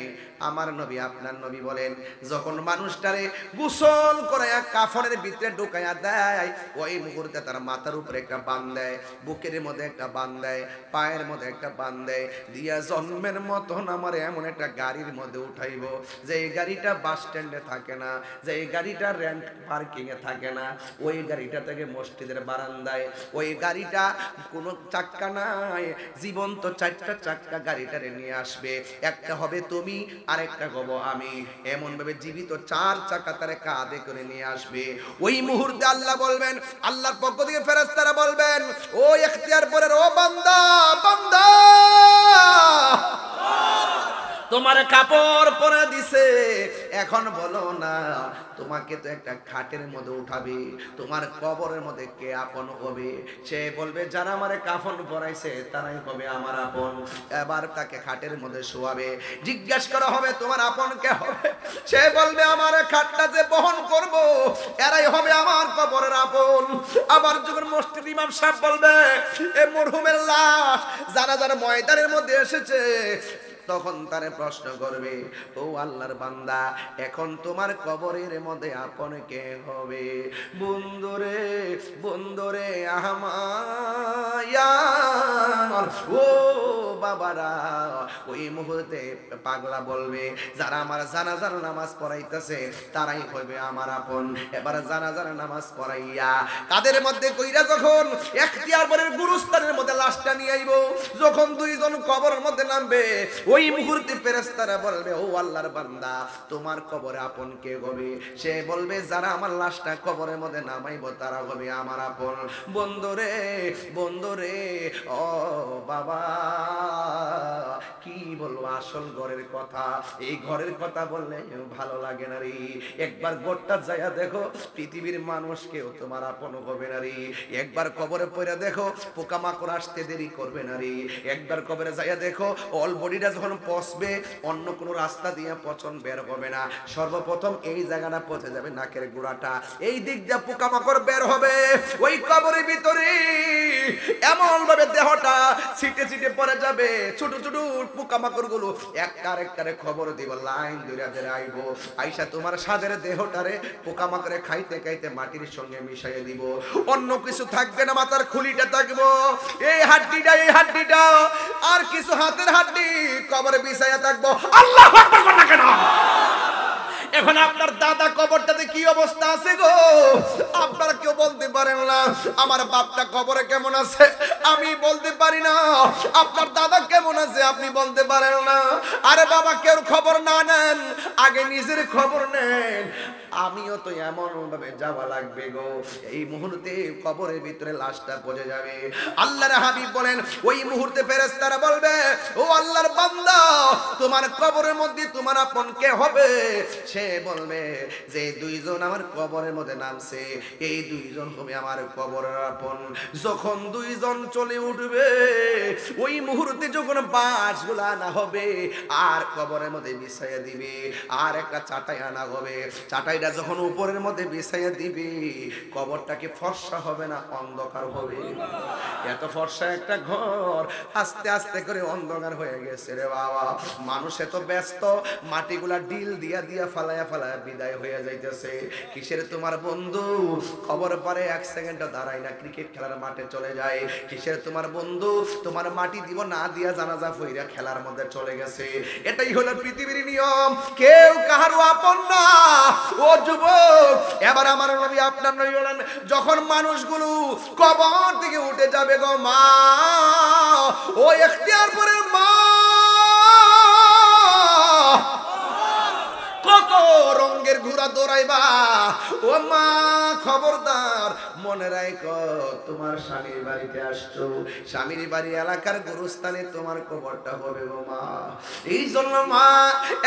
আমার নবী আপনার নবী বলেন, যখন মানুষটারে গোসল করায়া কাফনের ভিতরে ঢুকাইয়া দেয়, ওই মুহূর্তে তার মাথার উপরে একটা বান দেয়, বুকের মধ্যে একটা বান দেয়, পায়ের মধ্যে একটা বান দেয়, দিয়া জন্মের মতন আমার এমন একটা গাড়ির মধ্যে উঠাইব, যে এই গাড়িটা বাস স্ট্যান্ডে থাকে না, যে এই গাড়িটা রেন্ট পার্কিং এ থাকে না, ওই গাড়িটা থেকে মসজিদের বারান্দায়, ওই গাড়িটা কোনো চাক্কা নাই, জীবন্ত 4টা চাক্কা গাড়িটারে নিয়ে আসবে। একটা হবে তুমি, আরেকটা হব আমি। এমন ভাবে জীবিত 4 চাকা তারে কাঁধে করে নিয়ে আসবে। ওই মুহূর্তে আল্লাহ বলবেন, আল্লাহর পক্ষ থেকে ফেরেশতারা বলবেন, ও ইখতিয়ারপুরের ও বান্দা, বান্দা তোমার কাপড় পরে দিছে, এখন বলো না তোমাকে তো একটা খাটের মধ্যে উঠাবে, তোমার কবরের মধ্যে কে আপন হবে? সে বলবে যারা আমারে কাফন পরাইছে তারাই হবে আমার আপন। এবার তাকে খাটের মধ্যে শোয়াবে, জিজ্ঞাসা করা হবে তোমার আপন কে হবে? সে বলবে আমার খাটটা যে বহন করব এরাই হবে আমার কবরের আপন। আবার যখন মসজিদ ইমাম সাহেব বলবে এ মরহুমের লাশ জানাজার ময়দানের মধ্যে এসেছে, তখন তারে প্রশ্ন করবে ও আল্লাহর বান্দা এখন তোমার কবরের মধ্যে আপন কে হবে? বন্ধুরে বন্ধুরে আমার ও বাবারা, ওই মুহূর্তে পাগলা বলবে যারা আমার জানাজার নামাজ পড়াইতেছে তারাই হবে আমার আপন। এবার জানাজার নামাজ পড়াইয়া কাদের মধ্যে কইরা যখন ইখতিয়ারের গুরুস্থানের মধ্যে লাশটা নিয়ে আইব, যখন দুইজন কবরের মধ্যে নামবে ওই মুহূর্তে ফেরেশতারা বলবে ও আল্লাহর বান্দা তোমার কবরে আপন কে হবে? সে বলবে যারা আমার লাশটা কবরের মধ্যে নামাইব তারা হবে আমার আপন। বন্ধুরে বন্ধুরে ও বাবা কি বলবো আসল ঘরের কথা, এই ঘরের কথা বললে ভালো লাগে না রে। একবার গোটটা যাইয়া দেখো পৃথিবীর মানুষ কেউ তোমার আপন হবে না রে। একবার কবরে পড়ে দেখো পোকামাকড় আসতে দেরি করবে না রে। একবার কবরে যাইয়া দেখো অল বডিটা যখন পচবে অন্য কোনো রাস্তা দিয়ে পচন বের হবে না, সর্বপ্রথম এই জায়গাটা পচে যাবে নাকের গোড়াটা, এই দিক দিয়ে পোকামাকড় বের হবে। ওই কবরের ভিতরে এমন ভাবে দেহটা ছিটে ছিটে পড়ে যাবে, ছোট ছোট পোকামাকড় গুলো একটার একটারে খবর দিব লাইন ধরে ধরে আইব, আইসা তোমার সাদের দেহটারে পোকামাকড়ে খাইতে খাইতে মাটির সঙ্গে মিশাইয়ে দিব। অন্য কিছু থাকবে না, মাথার খুলিটা থাকবো, এই হাড্ডিটা আর কিছু হাতের হাড্ডি কবরে বিছাইয়া থাকবো। আল্লাহু আকবার কথা কেন? এখন আপনার দাদা কবরটাতে কি অবস্থা আছে গো আপনারা কেউ বলতে পারেন না। আমার বাপটা কবরে কেমন আছে আমি বলতে পারি না, আপনার দাদা কেমন আছে আপনি বলতে পারেন না। আরে বাবা কেউ খবর না নেন, আগে নিজের খবর নেন। আমিও তো এমন ভাবে যাওয়া লাগবে গো, এই মুহূর্তে কবরের ভিতরে লাশটা পড়ে যাবে। আল্লাহর হাবিব বলেন ওই মুহূর্তে ফেরেশতারা বলবে ও আল্লাহর বান্দা তোমার কবরের মধ্যে তোমার আপন কে হবে? সে বলবে যে দুইজন আমার কবরের মধ্যে নামছে এই দুইজন হবে আমার কবরের আপন। যখন দুইজন চলে উঠবে ওই মুহূর্তে যখন বাঁশগুলো আনা হবে আর কবরের মধ্যে বিছাইয়া দিবে, আর একটা চাটাই আনা হবে, চাটাইটা যখন উপরের মধ্যে বিছাইয়া দিবে কবরটাকে ফর্সা হবে না অন্ধকার হবে? এত ফর্সা একটা ঘর আস্তে আস্তে করে অন্ধকার হয়ে গেছে রে বাবা। মানুষ এত ব্যস্ত মাটিগুলা ডিল দিয়া দিয়া ফালায়া ফালায়া বিদায় হয়ে যাইতেছে। কিসের তোমার বন্ধু খবর পরে এক সেকেন্ডও দাঁড়ায় না, ক্রিকেট খেলার মাঠে চলে যায়। কিসের তোমার বন্ধু তোমার মাটি দিব না দিয়া জানাজা ফইরা খেলার মধ্যে চলে গেছে। এটাই হলো পৃথিবীর নিয়ম, কেউ কাহারও আপন না। ও যুবক এবার আমার নবী আপনার নবী বলেন যখন মানুষগুলো কবর থেকে উঠে যাবে গো মা, ও ইখতিয়ারপুরের মা কত রঙের ঘোড়া দৌড়াইবা, ও মা খবরদার মনে রাখো তোমার স্বামীর বাড়িতে আসছো, স্বামীর বাড়ি এলাকার গুরুস্থানে তোমার কবরটা হবে গো মা। এই জন্য মা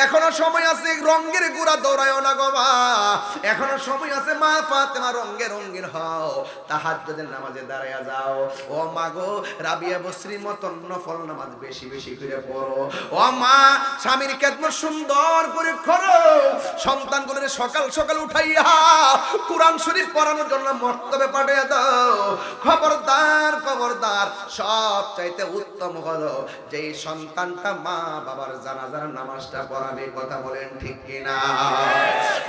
এখনো সময় আছে, রঙের ঘোড়া দৌড়ায়ও না গো মা, এখনো সময় আছে। মা ফাতেমা রঙে রঙিন হও, তাহাজ্জুদের নামাজে দাঁড়ায়া যাও। ও মা গো রাবিয়া বসরির মতন নফল নামাজ বেশি বেশি করে পড়ো। ও মা স্বামীর খেদমত সুন্দর করে করো, সন্তানগুলোর সকাল সকাল উঠাইয়া কুরআন শরীফ পড়ানোর জন্য মক্তবে পাঠিয়ে দাও। খবরদার খবরদার সব চাইতে উত্তম হলো যে সন্তানটা মা বাবার জানাজার নামাজটা পড়াবে। কথা বলেন ঠিক কিনা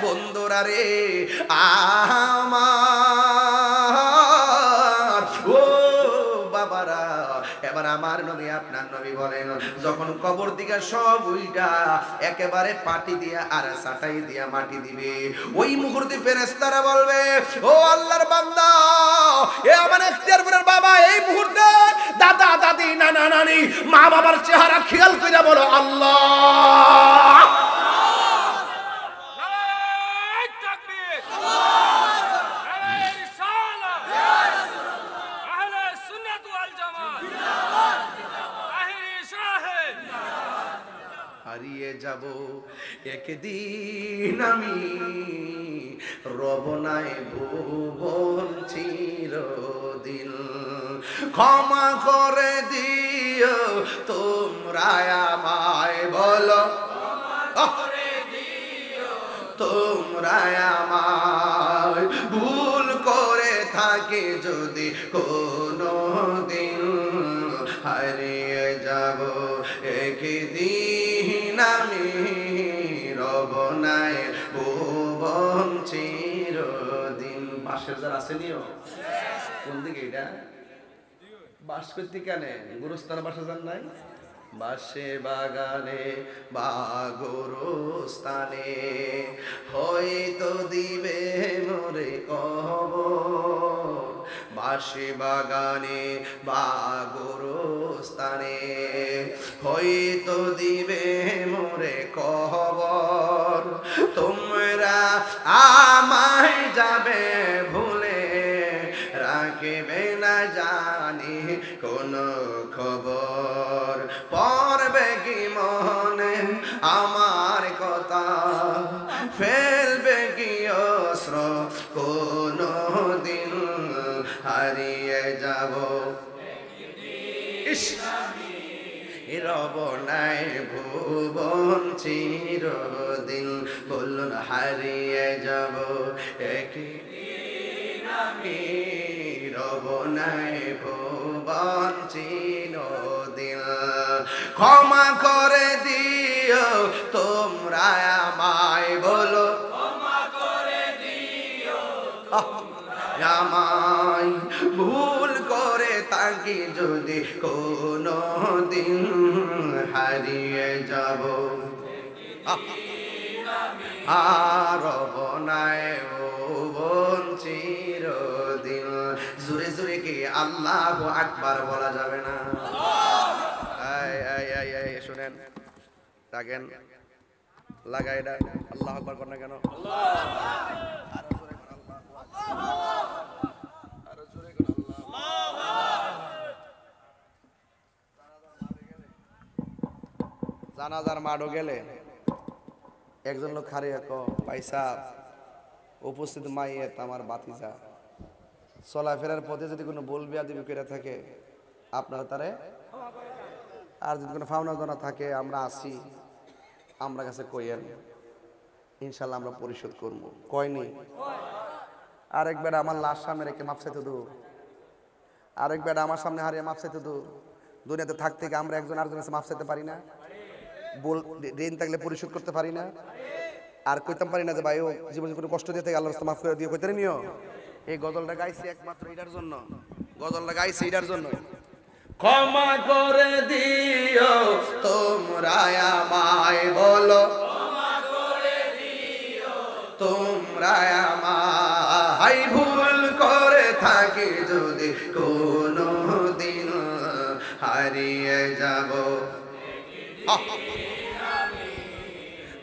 বন্ধুরা রে আমার ও বাবারা? এবার আমার নবী আপনার নবী বলেন যখন কবর দিকে সব উইটা একেবারে পাটি দিয়া আর চাটাই দিয়া মাটি দিবে, ওই মুহূর্তে ফেরেশতারা বলবে ও আল্লাহর বান্দা এ আমার ইখতিয়ারপুরের বাবা, এই মুহূর্তে দাদা দাদি নানা নানি মা বাবার চেহারা খেয়াল করে বলো আল্লাহ। হারিয়ে একদিন আমি রব নাই ভুবন চিরদিন। ক্ষমা করে দিও তোমরা আমায়, বলো তোমরা আমায়, ভুল করে থাকি যদি কোনো দিন, হারিয়ে যাব একদিন আমি রব নাই ভুবন চিরদিন। বাসের যার আসেনিও কোন দিকে এটা বাস করতে কেন গুরুস্থান বাসা যান নাই? বাসে বাগানে বা গোরস্থানে হয়তো দিবে মোরে কবর। বাসে বাগানে বা গোরস্থানে হয়তো দিবে মোরে কবর। তোমরা আমায় যাবে ভুলে, রাখবে না জানি কোনো খবর। পড়বে কি মনে আমার কথা, ফেলবে কি অস্ত্র কোনো দিন, হারিয়ে যাব রব নাই ভুবন চিরদিন। বলুন হারিয়ে যাব একদিন আমি রব নাই ভুবন চিরদিন। ক্ষমা করে দিও তোমরা আমায়, বলো ক্ষমা করে দিও আমায়, ভুল করে থাকি যদি কোনো দিন, হারিয়ে যাব আর নাই ভুবন চিরদিন। জোরে জোরে কি আল্লাহু আকবার বলা যাবে না? শুনেন থাকেন লাগাই এটা আল্লাহু আকবার কর না কেন? জানাজার মাঠও গেলে একজন লোক খারিয়া ক পয়সা উপস্থিত মাইয়েত আমার বাতিজা, চলাফেরার পথে যদি কোনো বল বিয়াদবি করে থাকে আপনারা তারে, আর যদি কোনো ফাওনা জানা থাকে আমরা আসি, আমরা কাছে কইয়েন, ইনশাল্লাহ আমরা পরিশোধ করব। কয়নি? আরেকবার আমার লাশ সামনে রেখে মাপ চাইতে দু, আরেকবার আমার সামনে হারিয়ে মাপ চাইতে দু। দুনিয়াতে থাকতে আমরা একজন আরেকজনের কাছে মাপ চাইতে পারি না? বল ঋণ থাকলে পরিশোধ করতে পারি না? আর কইতাম পারি না যে ভাই ও জীবনে কোনো কষ্ট দিয়ে থাকে আল্লাহ রাস্তা মাফ করে দিয়ে কইতে নিও। এই গজলটা গাইছি একমাত্র এটার জন্য, গজলটা গাইছি এটার জন্য। ক্ষমা করে দিও তোমরা আমায়, বলো ক্ষমা করে দিও তোমরা আমায়, ভুল করে থাকি যদি কোনো দিন, হারিয়ে যাব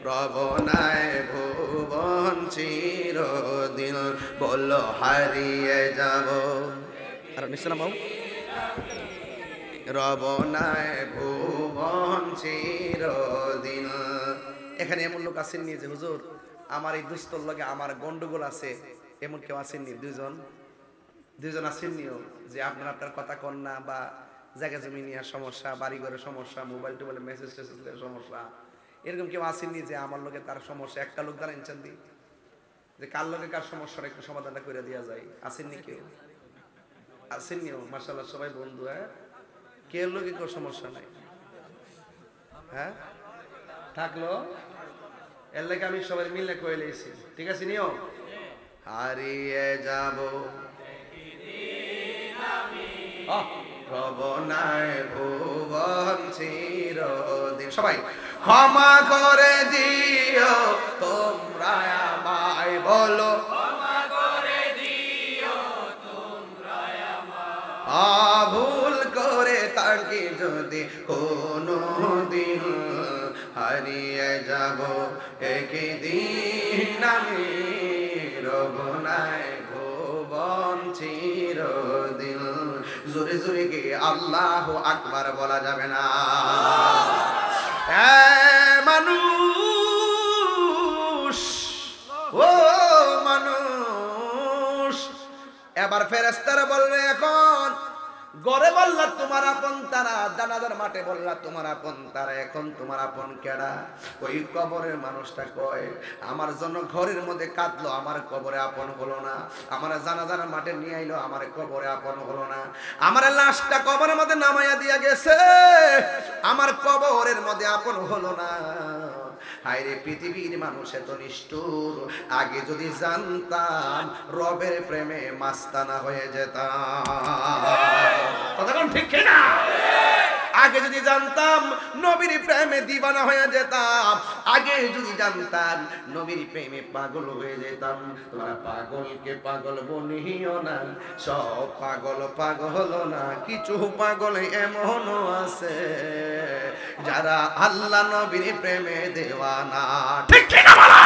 রব নাই ভুবন চিরদিন। বলো হারিয়ে যাব আর নিশ্চয় বাবু রব নাই ভুবন চিরদিন। এখানে এমন লোক আসেননি যে হুজুর আমার এই দুস্তর লগে আমার গন্ডগোল আছে, এমন কেউ আসেননি? দুইজন আসেননিও যে আপনার কথা কন না, বা জায়গা জমি নিয়ে সমস্যা, বাড়ি ঘরের সমস্যা, মোবাইল টোবাইলে মেসেজ টেসেজের সমস্যা, এরকম কেউ আসেননি যে আমার লোকে তার সমস্যা? একটা লোক দ্বারা ইনচান দি যে কার লোকে কার সমস্যার একটু সমাধানটা করে দেওয়া যায়? আসেননি কেউ? আসেননিও মাশাআল্লাহ সবাই বন্ধু। হ্যাঁ, কে লোকে কেউ সমস্যা নাই? হ্যাঁ থাকলো এর লাগে আমি সবাই মিলে কয়ে লেছি, ঠিক আছে নিও। হারিয়ে যাব রব নাই ভুবন চিরদিন। সবাই ক্ষমা করে দিও তোমরা আমায়, বলো ক্ষমা করে দিও তোমরা আমায়, ভুল করে থাকি যদি কোনো দিন, হারিয়ে যাব একদিন আমি রব নাই ভুবন চিরদিন। জোরে জোরে কি আল্লাহু আকবার বলা যাবে না? মানুষ এবার ফেরেশতারা বলবে এখন গড়ে বললা তোমার আপন তারা, জানাজার মাঠে বললা তোমার আপন তারা, এখন তোমার আপন কেডা? ওই কবরের মানুষটা কয় আমার জন্য ঘরের মধ্যে কাঁদলো, আমার কবরে আপন হলো না। আমার জানাজার মাঠে নিয়ে আইলো, আমার কবরে আপন হলো না। আমার লাশটা কবরের মধ্যে নামাইয়া দিয়া গেছে, আমার কবরের মধ্যে আপন হলো না। হায়রে পৃথিবীর মানুষ এত নিষ্ঠুর, আগে যদি জানতাম রবের প্রেমে মাস্তানা হয়ে যেতাম। কথা কোন ঠিক কিনা? আগে যদি জানতাম নবীর প্রেমে দিবানা হয়ে যেতাম, আগে যদি জানতাম নবীর প্রেমে পাগল হয়ে যেতাম। তোমরা পাগলকে পাগল বলিও না, সব পাগল পাগল না, কিছু পাগল এমনও আছে যারা আল্লাহ নবীর প্রেমে দেওয়ানা। ঠিক কিনা বলা?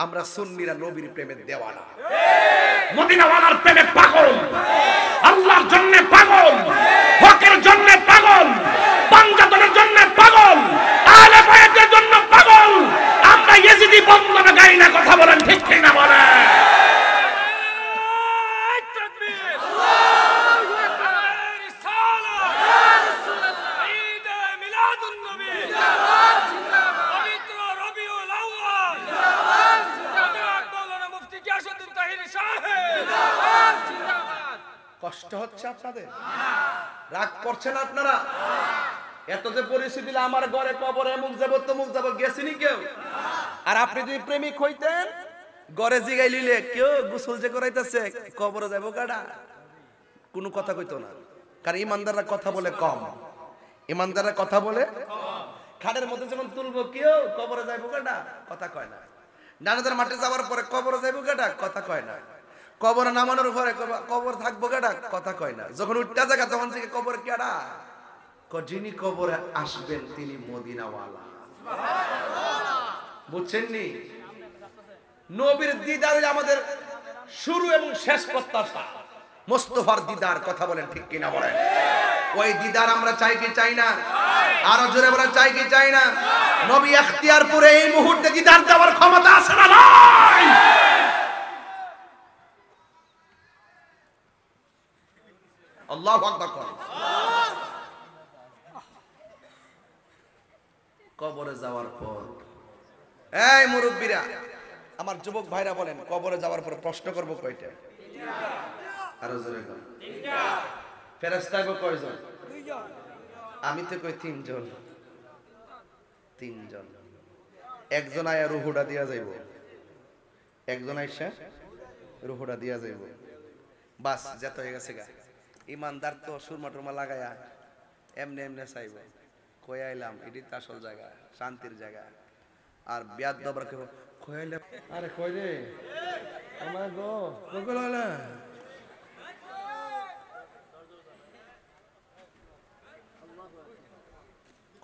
আমরা সুন্নিরা নবীর প্রেমে দেওয়ানা, মদিনাওয়ালার প্রেমে পাগল, আল্লাহর জন্য পাগল, হকের জন্য পাগল, পাঞ্জাতনের জন্য পাগল, আহলে বায়াতের জন্য পাগল। আমরা ইয়েজিদি বন্দনা গাই না, কথা বলেন ঠিক কিনা বলেন? কষ্ট হচ্ছে আপনাদের? রাগ করছেন আপনারা? এত যে পরিস্থিতি, আমার ঘরে কবরে মুখ যাব তমুক যাব, গেছিনি কেউ? আর আপনি যদি প্রেমিক হইতেন, ঘরে জিগাই লিলে কেউ গোসল যে করাইতেছে কবরে যাবো কাটা, কোনো কথা কইতো না। কারণ ইমানদাররা কথা বলে কম, ইমানদাররা কথা বলে খাটের মধ্যে যেমন তুলবো কেউ কবরে যাইবো কাটা, কথা কয় না। জানাজার মাঠে যাওয়ার পরে কবরে যাইবো কাটা, কথা কয় না। কবরে নামানোর পরে কবর থাকবো কেডা, কথা কয় না। যখন উঠতে জায়গা তখন থেকে কবর কেডা, যিনি কবরে আসবেন তিনি মদিনাওয়ালা। বুঝছেন নি? নবীর দিদার আমাদের শুরু এবং শেষ প্রত্যাশা, মুস্তাফার দিদার। কথা বলেন ঠিক কিনা বলেন? ওই দিদার আমরা চাই কি চাই না? আরো জোরে বলেন চাই কি চাই না? নবী ইখতিয়ারপুরে এই মুহূর্তে দিদার দেওয়ার ক্ষমতা আছে না নাই? আল্লাহু আকবার। কবরে যাওয়ার পর এই মুরব্বীরা, আমার যুবক ভাইরা বলেন, কবরে যাওয়ার পর প্রশ্ন করব কয়টা? আরো জোরে বলেন। ফেরেশতা কয়জন? আমি তো কই তিনজন। তিনজন। একজন আয়া রুহুটা দিয়া যাইব, একজন আইসা রুহুটা দিয়া যাইব, বাস যেত হয়ে গেছে গা। ইমানদার তো সুরমা টুরমা লাগায়া এমনি এমনি চাইব, কই আইলাম এটি তো আসল জায়গা, শান্তির জায়গা। আর বিয়াদ দবার কই আইলাম, আরে কই রে আমার গো কই হইলা?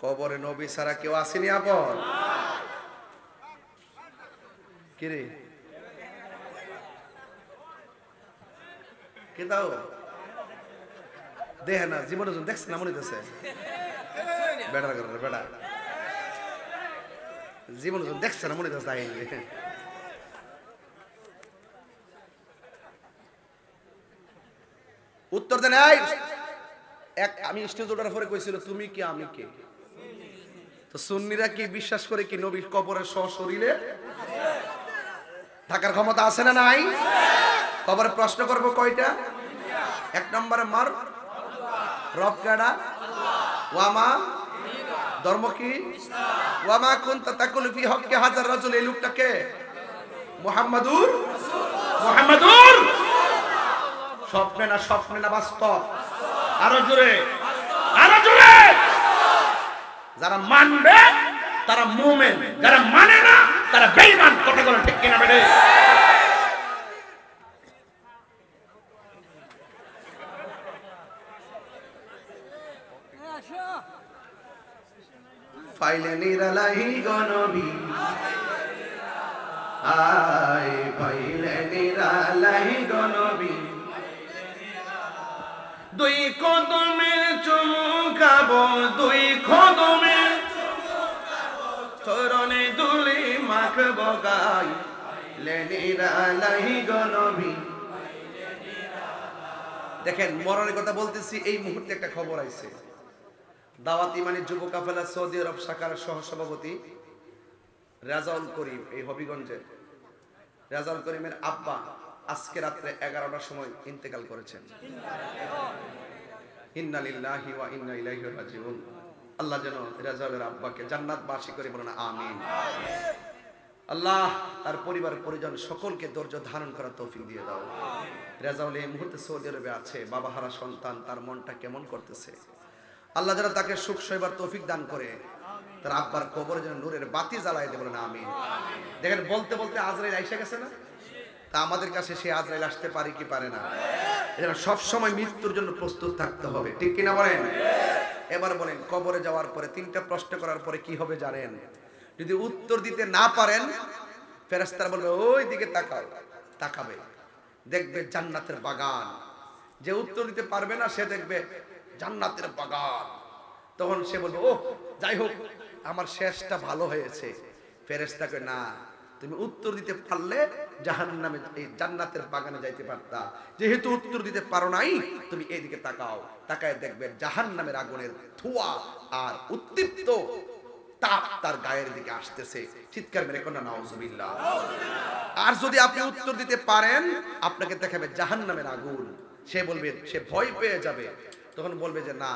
কবরে নবী ছাড়া কেউ আসেনি আপন? কি রে কে দাও দেখে না, জীবনে দেখছে না মনে হইতেছে বেড়া করে বেড়া, জীবনে দেখছে না মনে হইতেছে। উত্তর দেন। এক আমি স্টেজ ওঠার পরে কইছিল তুমি কি আমি কে? তো সুন্নিরা কি বিশ্বাস করে কি নবীর কবরে সশরীরে থাকার ক্ষমতা আছে না নাই? কবরে প্রশ্ন করব কয়টা? এক নম্বরে মার রব কেডা? ওয়ামা ধর্ম কি? ওয়ামা কুনতা তাকুলু ফি হক্কি হাজার রাজুল, এই লোকটাকে মুহাম্মাদুর মুহাম্মাদুর। স্বপ্নে না স্বপ্নে না বাস্তব? আরো জোরে আরো জোরে। যারা মানবে তারা মুমিন, যারা মানে না তারা বেঈমান। কথা বলেন ঠিক কিনা বেটে? ফাইলে নিরালাহি গনবী, আই ফাইলে নিরালাহি গনবী, দুই কদমে চুমুকাবো, দুই কদমে চরণে দুলি মাখবো গাই, লে নিরালাহি গনবী দেখেন মরণের কথা বলতেছি, এই মুহূর্তে একটা খবর আইছে। দাওয়াত ইমানি যুব কাফেলা সৌদি আরব শাখার সহসভাপতি রাজাউল করিম, এই হবিগঞ্জের রাজাউল করিমের আব্বা আজকে রাত্রে 11টার সময় ইন্তেকাল করেছেন। ইন্না লিল্লাহি ওয়া ইন্না ইলাইহি রাজিউন। আল্লাহ যেন রাজাউলের আব্বাকে জান্নাতবাসী করে বলেন আমিন। আল্লাহ তার পরিবার পরিজন সকলকে ধৈর্য ধারণ করার তৌফিক দিয়ে দাও। রাজাউল এই মুহূর্তে সৌদি আরবে আছে, বাবা হারা সন্তান, তার মনটা কেমন করতেছে। আল্লাহ যেন তাকে সুখ সইবার তৌফিক দান করে, তার আব্বার কবরে যেন নূরের বাতি জ্বালায় দেবে না আমিন। দেখেন বলতে বলতে আজরাইল আইসা গেছে না, তা আমাদের কাছে সে আজরাইল আসতে পারে কি পারে না। এজন্য সব সময় মৃত্যুর জন্য প্রস্তুত থাকতে হবে, ঠিক কিনা বলেন? এবার বলেন, কবরে যাওয়ার পরে 3টা প্রশ্ন করার পরে কি হবে জানেন? যদি উত্তর দিতে না পারেন, ফেরেশতারা বলবে ওই দিকে তাকাও, তাকাবে, দেখবে জান্নাতের বাগান। যে উত্তর দিতে পারবে না সে দেখবে জান্নাতের বাগান। তখন সে বলবে ও যাই হোক আমার শেষটা ভালো হয়েছে। ফেরেশতা কয় না, তুমি উত্তর দিতে পারলে জাহান্নামে, এই জান্নাতের বাগানে যাইতে পারতা। যেহেতু উত্তর দিতে পারো নাই, তুমি এইদিকে তাকাও, তাকায় দেখবে জাহান্নামের আগুনের ধোঁয়া আর উত্তপ্ত তাপ তার গায়ের দিকে আসতেছে। চিৎকার মেরে কোন নাউজুবিল্লাহ। আর যদি আপনি উত্তর দিতে পারেন, আপনাকে দেখাবে জাহান্নামের আগুন। সে বলবে, সে ভয় পেয়ে যাবে, তখন বলবে যে না,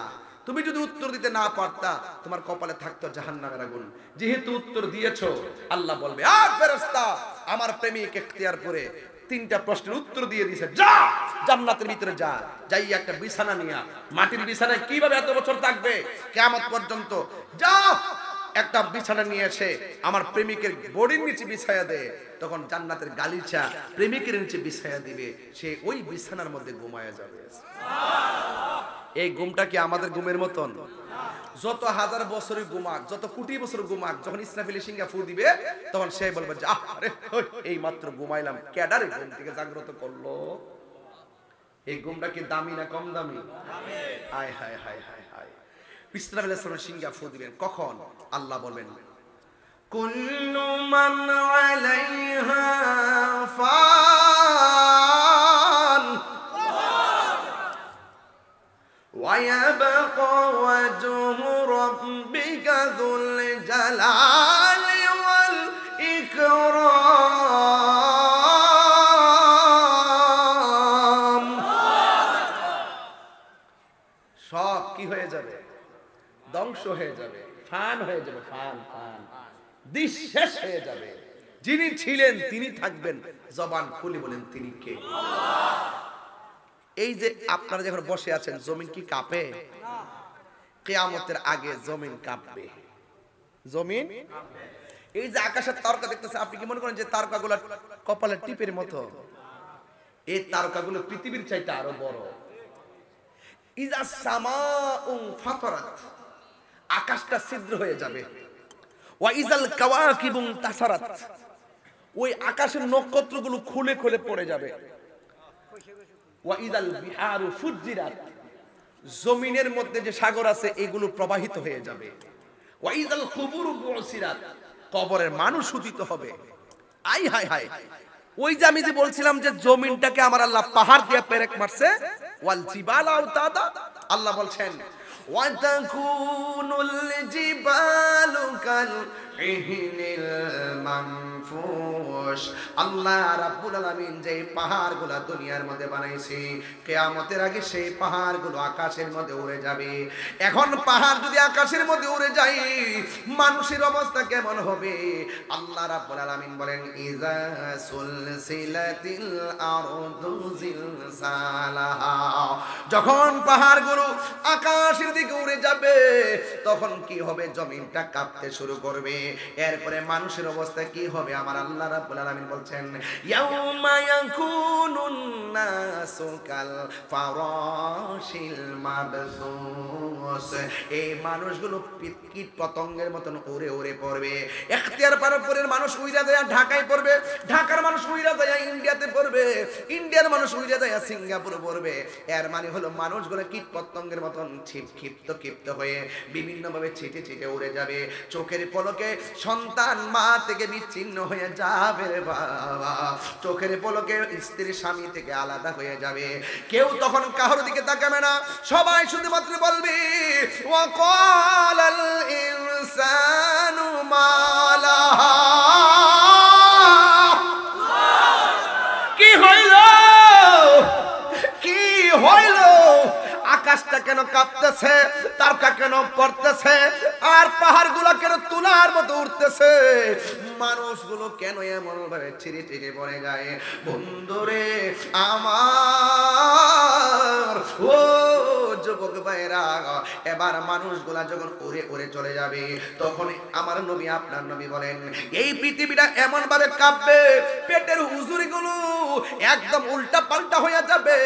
তুমি যদি উত্তর দিতে না পারতা তোমার কপালে থাকতো জাহান্নামের আগুন। যেহেতু উত্তর দিয়েছো, আল্লাহ বলবে আর ফেরেশতা আমার প্রেমিক এখতিয়ার করে 3টা প্রশ্নের উত্তর দিয়ে দিয়েছে, যা জান্নাতের ভিতরে যা, যাই একটা বিছানা নিয়া, মাটির বিছানায় কিভাবে এত বছর থাকবে কিয়ামত পর্যন্ত, যা একটা বিছানা নিয়ে এসে আমার প্রেমিকের বডির নিচে বিছায়া দে। তখন জান্নাতের গালিচা প্রেমিকের নিচে বিছায়া দিবে, সে ওই বিছানার মধ্যে ঘুমায়া যাবে। এই ঘুমটা কি আমাদের ঘুমের মতন? যত হাজার বছরের ঘুমাক, যত কোটি বছর ঘুমাক, যখন ইসরাফিল সিংহা ফু দিবে তখন সে বলবে যে আরে এই মাত্র ঘুমাইলাম, ক্যাডারে ঘুম থেকে জাগ্রত করলো। এই ঘুমটা কি দামি না কম দামি? হায় হায় হায় হায় হায়। ইসরাফিল সিংহা ফু দিবেন কখন? আল্লাহ বলবেন কুল্লু মান আলাইহা ফান ويبقى وجه ربك ذو الجلال والإكرام। সব কি হয়ে যাবে? ধ্বংস হয়ে যাবে, ফান হয়ে যাবে, ফান ফান, দিশ শেষ হয়ে যাবে। যিনি ছিলেন তিনি থাকবেন, জবান খুলে বলেন তিনি কে? এই যে আপনারা যখন বসে আছেন, জমিন কি কাঁপে? কিয়ামতের আগে জমিন কাঁপবে, জমিন। এই যে আকাশের তারকা দেখতেছেন, আপনি কি মনে করেন যে তারকাগুলো কপালের টিপের মতো? এই তারকাগুলো পৃথিবীর চাইতে আরো বড়। ইজা সামাউ ফাতারাত, আকাশটা ছিদ্র হয়ে যাবে। ওয়া ইজাল কাওয়াকিবু তাসারাত, ওই আকাশের নক্ষত্রগুলো খুলে খুলে পড়ে যাবে। ওয়া ইজাল বিহারু ফুজ্জিরাত, জমিনের মধ্যে যে সাগর আছে এগুলো প্রবাহিত হয়ে যাবে। ওয়া ইজাল কুবুরু বুসিরাত, কবরের মানুষ উদিত হবে। আই হায় হায়। ওই যে আমি যে বলছিলাম যে জমিনটাকে আমার আল্লাহ পাহাড় দিয়ে পেরেক মারছে, ওয়াল জিবালা আউতাদা, আল্লাহ বলছেন ওয়া তাকুনুল জিবালু কাল ইহনিল মানফুশ। আল্লাহ রাব্বুল আলামিন যে পাহাড়গুলো দুনিয়ার মধ্যে বানাইছে, কিয়ামতের আগে সেই পাহাড়গুলো আকাশের মধ্যে উড়ে যাবে। এখন পাহাড় যদি আকাশের মধ্যে উড়ে যায়, মানুষের অবস্থা কেমন হবে? আল্লাহ রাব্বুল আলামিন বলেন ইজা সুলসিলাতিল আরদু জিলজালাহা, যখন পাহাড়গুলো আকাশের দিকে উড়ে যাবে তখন কি হবে? জমিনটা কাঁপতে শুরু করবে। এরপরে মানুষের অবস্থা কি হবে? আমার আল্লাহ রাব্বুল আলামিন বলছেন ইয়াউমা ইয়াকুনুন নাসু কাল ফারাশিল মাবসুস, এই মানুষগুলো কীট পতঙ্গের মতন উড়ে উড়ে পড়বে। ইখতিয়ার পারপুরের মানুষ উইরা যায় ঢাকায় পড়বে, ঢাকার মানুষ উইরা যায় ইন্ডিয়াতে পড়বে, ইন্ডিয়ার মানুষ উইরা যায় সিঙ্গাপুর পড়বে। এর মানে হলো মানুষগুলো কীট পতঙ্গের মতন ক্ষিপ্ত হয়ে বিভিন্ন ভাবে ছিটে ছিটে উড়ে যাবে। চোখের পলকে সন্তান মা থেকে বিচ্ছিন্ন হয়ে যাবে রে বাবা, চোখের পলকে স্ত্রী স্বামী থেকে আলাদা হয়ে যাবে। কেউ তখন কারোর দিকে তাকাবে না, সবাই শুধুমাত্র বলবে ওয়াকালাল ইনসানু মা লাহা, কি হইল কি হইল, আকাশটা কেন কাঁপতেছে, তারকা কেন পড়তেছে, আর পাহাড়গুলো কেন তুলার মতো উঠতেছে, মানুষগুলো কেন এমন ভাবে ছিঁড়ে ছিঁড়ে পড়ে যায়। বন্ধুরে আমার, ও যুবক ভাইরা, এবার মানুষগুলা যখন উড়ে উড়ে চলে যাবে, তখন আমার নবী আপনার নবী বলেন এই পৃথিবীটা এমন ভাবে কাঁপবে, পেটের হুজুরিগুলো একদম উল্টা পাল্টা হয়ে যাবে।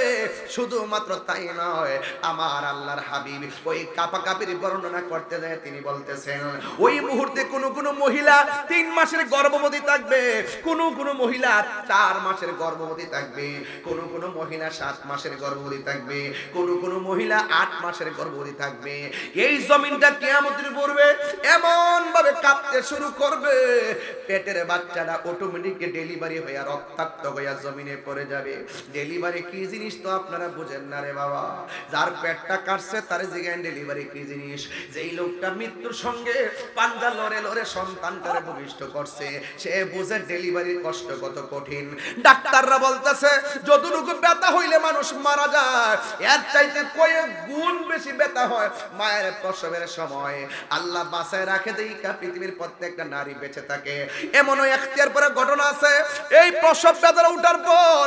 শুধুমাত্র তাই নয়, আমার আল্লাহর হাবিব ওই কাঁপাকাঁপির বর্ণনা করতে যায়, তিনি বলতেছেন ওই মুহূর্তে কোন কোন মহিলা 3 মাসের গর্ভবতী থাকবে, কোন কোন মহিলা 4 মাসের গর্ভবতী থাকবে, কোন কোন মহিলা 7 মাসের গর্ভবতী থাকবে, কোন কোন মহিলা 8 মাসের গর্ভবতী থাকবে। এই জমিনটা কিয়ামতের পূর্বে এমন ভাবে কাঁপতে শুরু করবে, পেটের বাচ্চাটা অটোমেটিক ডেলিভারি হয়ে রক্তাক্ত হয়ে জমিনে পড়ে যাবে। ডেলিভারি কি জিনিস তো আপনারা বুঝেন না রে বাবা, যার পেটটা কাটছে তার জিজ্ঞান ডেলিভারি কি জিনিস। যেই লোকটা মৃত্যুর সঙ্গে পাঞ্জা লড়ে লড়ে সন্তানটারে ভূমিষ্ঠ করছে, সে বুঝে ডেলিভারির কষ্ট কত কঠিন। ডাক্তাররা বলতেছে যতটুকু ব্যথা হইলে মানুষ মারা যায়, এর চাইতে কয়েক গুণ বেশি ব্যথা হয় মায়ের প্রসবের সময়। আল্লাহ বাঁচায় রাখে দেইকা পৃথিবীর প্রত্যেকটা নারী বেঁচে থাকে। এমনও এখতিয়ার পরে ঘটনা আছে, এই প্রসব বেদনা উঠার পর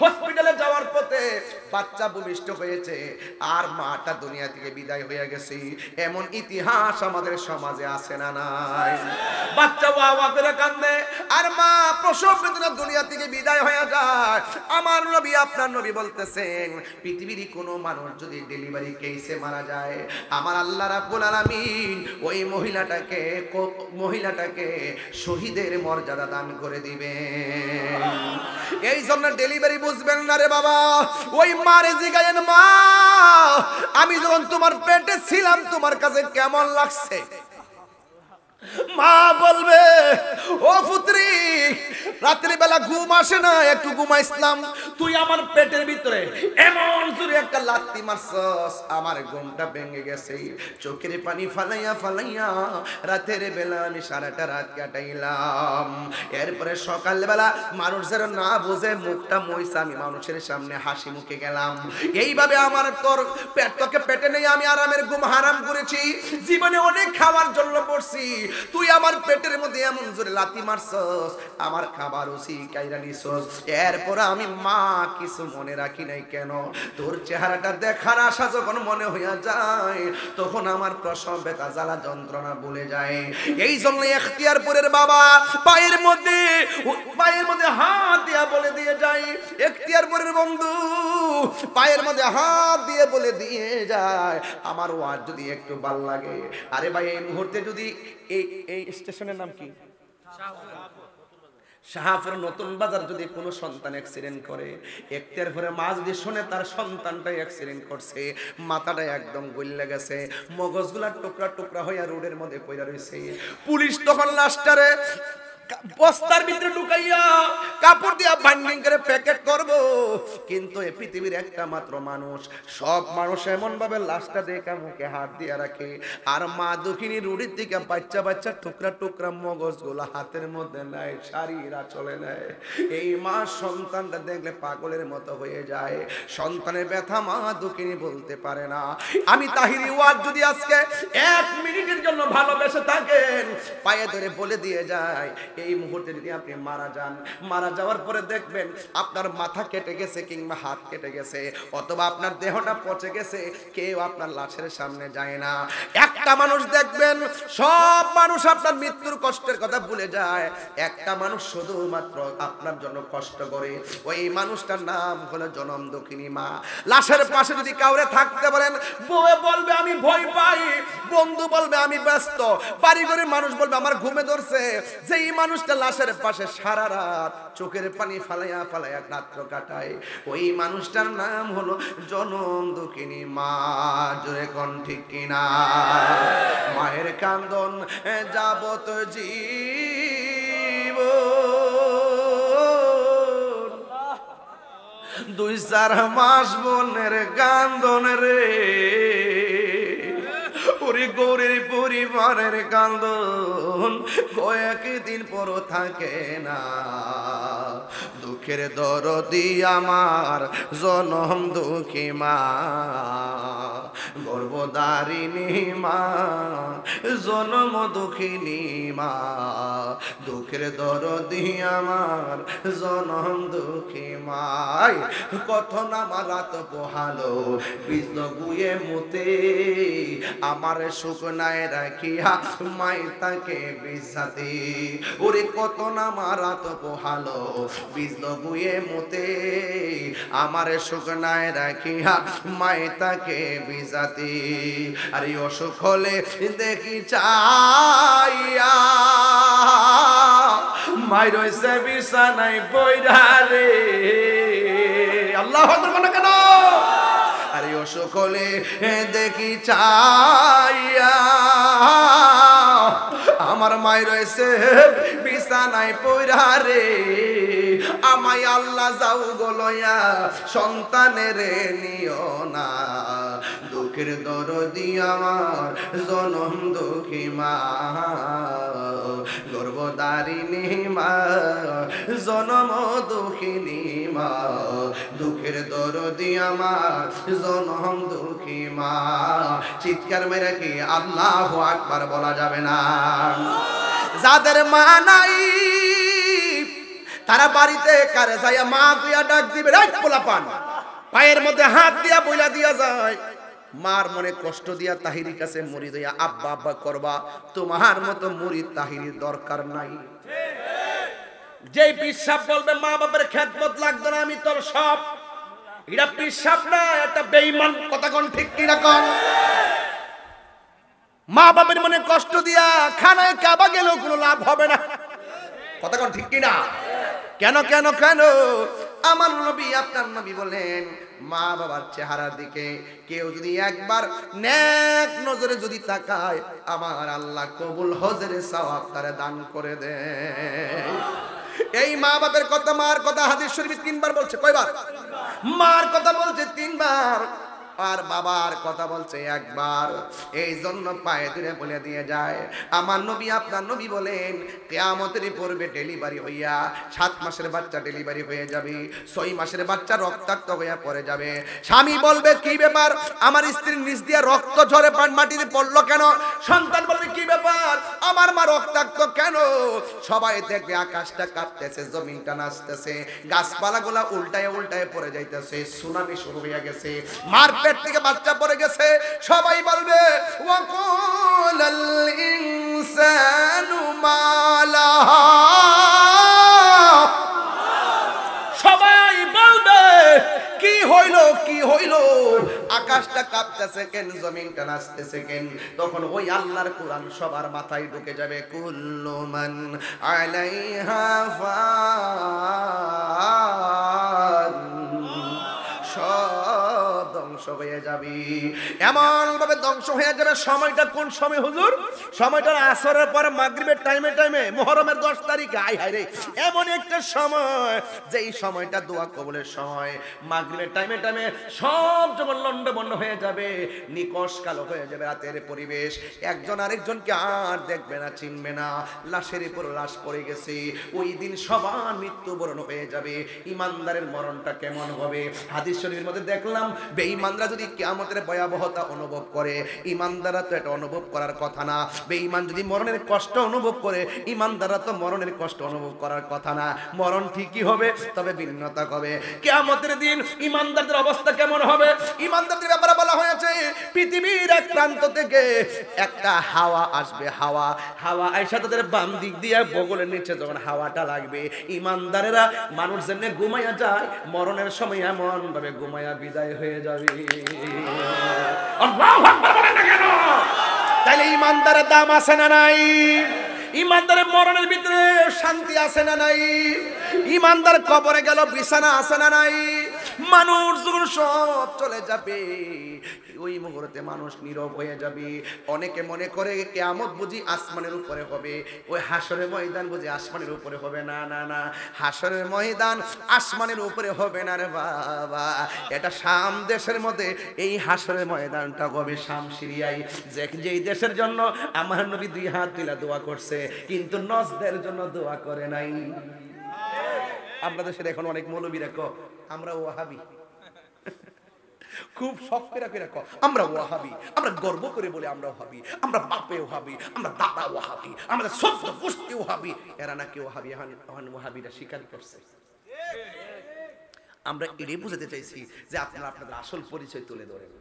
হসপিটালে যাওয়ার পথে বাচ্চা ভূমিষ্ঠ হয়েছে আর মাটা দুনিয়া থেকে বিদায় হয়ে গেছে। এমন ইতিহাস আমাদের সমাজে আছে না নাই? বাচ্চা ওয়া করে কান্দে আর মা প্রসব বেদনা দুনিয়া থেকে বিদায় হয়ে যায়। আমার নবী আপনার নবী বলতেছেন পৃথিবীর কোনো মানুষ যদি ডেলিভারি কেসে মারা যায়, আমার আল্লাহ রাব্বুল আলামিন ওই মহিলাটাকে শহীদের মর্যাদা দান করে দিবেন। এই জন্য ডেলিভারি বুঝবেন না রে বাবা, ওই মারে জিগায়েন মা আমি যখন তোমার পেটে ছিলাম তোমার কাছে কেমন লাগছে। মা বলবে ও পুত্রী রাত্রি বেলা ঘুম আসে না, একটু ঘুমাইছিলাম, তুই আমার পেটের ভিতরে এমন জোরে একটা লাথি মারছস, আমার ঘুমটা ভেঙে গেছে। চোখের পানি ফালাইয়া ফালাইয়া রাতের বেলা আমি সারাটা রাত কাটাইলাম। এরপরে সকালবেলা মানুষ যেন না বুঝে মুখটা মইছে, আমি মানুষের সামনে হাসি মুখে গেলাম। এইভাবে আমার তোকে পেটে নেই আমি আরামের ঘুম হারাম করেছি। জীবনে অনেক খাওয়ার জন্য পড়ছি, তুই আমার পেটের মধ্যে এমন জোরে লাথি মারছস, আমার খাবার ওসি কাইরা নিছস। এরপর আমি মা কিছু মনে রাখি নাই কেন, তোর চেহারাটা দেখার আশা যখন মনে হইয়া যায় তখন আমার প্রসব ব্যথা জ্বালা যন্ত্রণা ভুলে যায়। এই জন্য এখতিয়ারপুরের বাবা পায়ের মধ্যে হাত দিয়া বলে দিয়ে যায়, এখতিয়ারপুরের বন্ধু পায়ের মধ্যে হাত দিয়ে বলে দিয়ে যায়, আমার ওয়াজ যদি একটু ভাল লাগে, আরে ভাই এই মুহূর্তে যদি এই স্টেশনের নাম কি শাহপুর নতুন বাজার, যদি কোনো সন্তান অ্যাক্সিডেন্ট করে, এখতিয়ারপুরে মা যদি শুনে তার সন্তানটাই অ্যাক্সিডেন্ট করছে, মাথাটা একদম গলে গেছে, মগজগুলা টুকরা টুকরা হইয়া রোডের মধ্যে পড়ে রয়েছে, পুলিশ তখন লাশটারে বস্তার ভিতরে ঢুকাইয়া কাপড় দিয়া বাইন্ডিং করে প্যাকেট করব। কিন্তু এই পৃথিবীর একটা মাত্র মানুষ, সব মানুষ এমন ভাবে লাশটা দেখে মুখে হাত দিয়ে রাখে, আর মা দুঃখিনী রুড়ির দিকে বাচ্চা বাচ্চা টুকরা টুকরা মগজগুলো হাতের মধ্যে নেয়, শাড়িরা চলে নেয়। এই মা সন্তানটা দেখলে পাগলের মতো হয়ে যায়, সন্তানের ব্যথা মা দুঃখিনী বলতে পারে না। আমি তাহিরি ওয়াজ যদি আজকে 1 মিনিটের জন্য ভালোবেসে থাকেন, পায়ে ধরে বলে দিয়ে যায় এই মুহূর্তে যদি আপনি মারা যান, মারা যাওয়ার পরে দেখবেন আপনার মাথা কেটে গেছে কিংবা হাত কেটে গেছে অথবা আপনার দেহটা পচে গেছে, কেউ আপনার লাশের সামনে যায় না। একটা মানুষ দেখবেন, সব মানুষ আপনার মৃত্যুর কষ্টের কথা ভুলে যায়, একটা মানুষ শুধুমাত্র আপনার জন্য কষ্ট করে, ওই মানুষটার নাম হলো জনম দুঃখিনী মা। লাশের পাশে যদি কাউরে থাকতে বলেন, বউ বলবে আমি ভয় পাই, বন্ধু বলবে আমি ব্যস্ত, বাড়িঘরের মানুষ বলবে আমার ঘুমে ধরছে। যেই মানুষটা লাশের পাশে সারা রাত চোখের পানি ফালাইয়া ফালাইয়া রাত্র কাটায়, ওই মানুষটার নাম হলো জনম দুঃখিনী মা। জোরে কোন ঠিক কিনা? মায়ের কান্দন যাবত জীব 2-4 মাস বোনের কান্দন রে, ওরে গৌরের পরিবারের কান্দন কয়েকদিন পর থাকে না। দুঃখের দরদি আমার জনম দুঃখী মা, গর্ভধারিণী মা, জনম দুঃখিনী মা। দুঃখের দরদি আমার জনম দুঃখী মা। কত নামা রাত পোহালো বিষ্ণ গুয়ে মুতে, আমার শুকনায় রাখিয়া মাই তাকে বিছাতে। ওরে কত নামা রাত পোহালো বিষ্ণ গুয়ে মুতে, আমার শুকনায় রাখিয়া মাই তাকে বিছাতে। আর অসুখ হলে দেখি চাইয়া মাই রইছে বিছানায় বইরা রে। আল্লাহু আকবার বলো কেন? আরে অসুখ হলে দেখি চাইয়া আমার মাই রয়েছে বিছানায় পইরা রে। আমায় আল্লাহ যাও গলয়া সন্তানের নিও না। দুঃখের দরদি আমার জনম দুঃখী মা, গর্ভধারিণী মা, জনম দুঃখিনী মা। দুঃখের দরদি আমার জনম দুঃখী মা। চিৎকার মেরে কি আল্লাহু আকবার বলা যাবে না? যাদের মা নাই তারা বাড়িতে কারে যাইয়া মা দিয়া ডাক দিবে, রাইট পোলাপান পায়ের মধ্যে হাত দিয়া বইলা দিয়া যায়। মার মনে কষ্ট দিয়া তাহিরির কাছে মুরিদ হইয়া আব্বা আব্বা করবা, তোমার মতো মুরিদ তাহিরির দরকার নাই। যেই পিসাব বলবে মা বাবার খেদমত লাগতো না, আমি তোর সব, এটা পিসাব না, এটা বেঈমান। কথা কোন ঠিক কিনা কোন? মা বাবার মনে কষ্ট দিয়া খানায় কাবা গেলেও কোনো লাভ হবে না। কথা কোন ঠিক কিনা? কেন কেন কেন? আমার নবী আপনার নবী বলেন মা বাবার চেহারার দিকে কেউ যদি একবার নেক নজরে যদি তাকায়, আমার আল্লাহ কবুল হজের সওয়াব তারে দান করে দেয়। এই মা বাবার কথা, মার কথা হাদিস শরীফে 3 বার বলছে। কয়বার? মার কথা বলছে 3 বার, আর বাবার কথা বলছে 1 বার। এই জন্য পায়ে ধরে বলে দিয়ে যায় আমার নবী আপনার নবী বলেন কিয়ামতের পূর্বে ডেলিভারি হইয়া 7 মাসের বাচ্চা ডেলিভারি হয়ে যাবে, 6 মাসের বাচ্চা রক্তাক্ত হইয়া পড়ে যাবে। স্বামী বলবে কি ব্যাপার, আমার স্ত্রীর নিচ দিয়ে রক্ত ঝরে মাটিতে পড়লো কেন? সন্তান বলবে কি ব্যাপার, আমার মা রক্তাক্ত কেন? সবাই দেখবে আকাশটা কাঁপতেছে, জমিনটা নাচতেছে, গাছপালাগুলা উল্টায় উল্টায় পড়ে যাইতেছে, সুনামি শুরু হয়ে গেছে, মার পেট থেকে বাচ্চা পড়ে গেছে। সবাই বলবে ওয়াকুলাল ইনসানু মালাহা, সবাই বলবে কি হইল কি হইল, আকাশটা কাঁপতেছে কেন, জমিনটা নাচতেছে কেন? তখন ওই আল্লাহর কোরআন সবার মাথায় ঢুকে যাবে, কুল্লু মান আলাইহা ফান, সব ধ্বংস হয়ে যাবে। এমন ভাবে ধ্বংস হয়ে যাবে। সময়টা কোন সময় হুজুর? সময়টা আসরের পরে মাগরিবের টাইমে মুহররমের 10 তারিখে। আয় হায় রে, এমন একটা সময় যেই সময়টা দোয়া কবুলের সময়। মাগরিবের টাইমে সব যখন লন্ডভন্ড হয়ে যাবে, নিকশ কালো হয়ে যাবে রাতের পরিবেশ, একজন আরেকজনকে আর দেখবে না, চিনবে না, লাশের উপর লাশ পড়ে গেছে। ওই দিন সবার মৃত্যুবরণ হয়ে যাবে। ইমানদারের মরণটা কেমন হবে? হাদিস শরীফের মধ্যে দেখলাম বেঈমানরা যদি কিয়ামতের ভয়াবহতা অনুভব করে, ইমানদাররা তো এটা অনুভব করার কথা না। বেঈমান যদি মরণের কষ্ট অনুভব করে, ইমানদাররা তো মরণের কষ্ট অনুভব করার কথা না। মরণ ঠিকই হবে, তবে ভিন্নতা হবে। কিয়ামতের দিন ইমানদারদের অবস্থা কেমন হবে? ইমানদারদের ব্যাপারে বলা হয়েছে পৃথিবীর এক প্রান্ত থেকে একটা হাওয়া আসবে, হাওয়া আইসা তাদের বাম দিক দিয়ে বগলের নিচে যখন হাওয়াটা লাগবে, ইমানদারেরা মানুষ যেমনি ঘুমাইয়া যায়, মরণের সময় এমন ভাবে ঘুমাইয়া বিদায় হয়ে যাবে। আল্লাহু আকবার বলেন না কেন? তাহলে ইমানদারের দাম আছে না নাই? ইমানদারের মরণের ভিতরে শান্তি আছে না নাই? ইমানদার কবরে গেল বিছানা আছে না নাই? মানুষ যখন সব চলে যাবে ওই মুহূর্তে মানুষ নীরব হয়ে যাবে। অনেকে মনে করে কিয়ামত বুঝি আসমানের উপরে হবে, ওই হাসরের ময়দান বুঝি আসমানের উপরে হবে। না না না, হাসরের ময়দান আসমানের উপরে হবে না রে বাবা, এটা শাম দেশের মধ্যে এই হাসরের ময়দানটা হবে শাম সিরিয়ায়, যেই দেশের জন্য আমার নবী 2 হাত তুলে দোয়া করছে, কিন্তু নজদের জন্য দোয়া করে নাই। আমরা দেশের এখন অনেক মৌলবীরা কয় আমরা ওয়াহাবি, খুব শখ করে কয় আমরা ওয়াহাবি, আমরা গর্ব করে বলে আমরা ওয়াহাবি, আমরা বাপে ওয়াহাবি, আমরা দাদা ওয়াহাবি, আমাদের সব গোষ্ঠী ওয়াহাবি। এরা নাকি ওয়াহাবি, ওয়াহাবিরা স্বীকার করছে। আমরা এটাই বুঝাতে চাইছি যে আপনারা আপনাদের আসল পরিচয় তুলে ধরেন।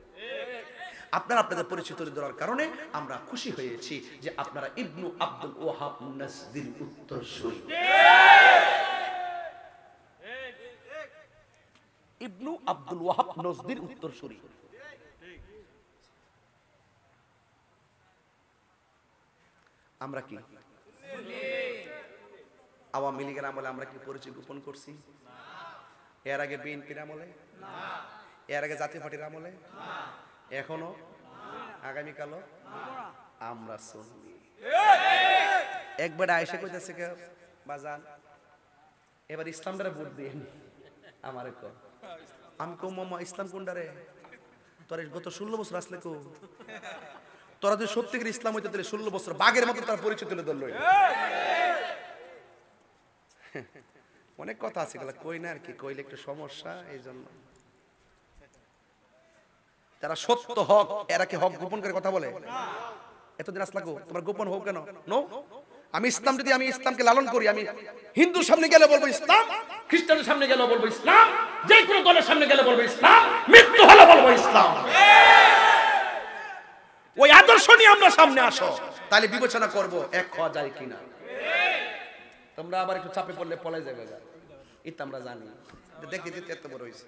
আপনারা আপনাদের পরিচয় তুলে ধরার কারণে আমরা খুশি হয়েছি যে আপনারা ইবনু আব্দুল ওয়াহাব নজদির উত্তরসূরি। ইবনু আব্দুল ওয়াহাব নজদির উত্তরসূরি। আমরা কি আওয়ামী লীগের আমলে আমরা কি পরিচয় গোপন করছি? এর আগে বিএনপির আমলে, এর আগে জাতীয় পার্টির আমলে, এখনো, আগামীকালও আমরা শুনবি। একবার আয়েশা কইতেছে কে বাজান এবার ইসলামটারে ভোট দিয়ে আমার আমি কো মামা ইসলাম কোনটারে? তোর গত 16 বছর আসলে কো তোরা যদি সত্যিকার ইসলাম হইতে তাহলে 16 বছর বাঘের মতো তার পরিচয় তুলে ধরলো। অনেক কথা আছে এগুলা কই না আর কি, কইলে একটু সমস্যা, এই জন্য যারা সত্য হক এরা কি হক গোপন করে কথা বলে? এতদিন আসলা গো তোমার গোপন হোক কেন? নো, আমি ইসলাম যদি আমি ইসলামকে লালন করি, আমি হিন্দুর সামনে গেলে বলবো ইসলাম, খ্রিস্টানের সামনে গেলে বলবো ইসলাম, যে কোনো দলের সামনে গেলে বলবো ইসলাম, মৃত্যু হলে বলবো ইসলাম। ওই আদর্শ নিয়ে আমরা সামনে আসো, তাহলে বিবেচনা করব এক হওয়া যায় কিনা। তোমরা আবার একটু চাপে পড়লে পলাই যাবে, এটা আমরা জানি। দেখি দিতে এত বড় হয়েছে,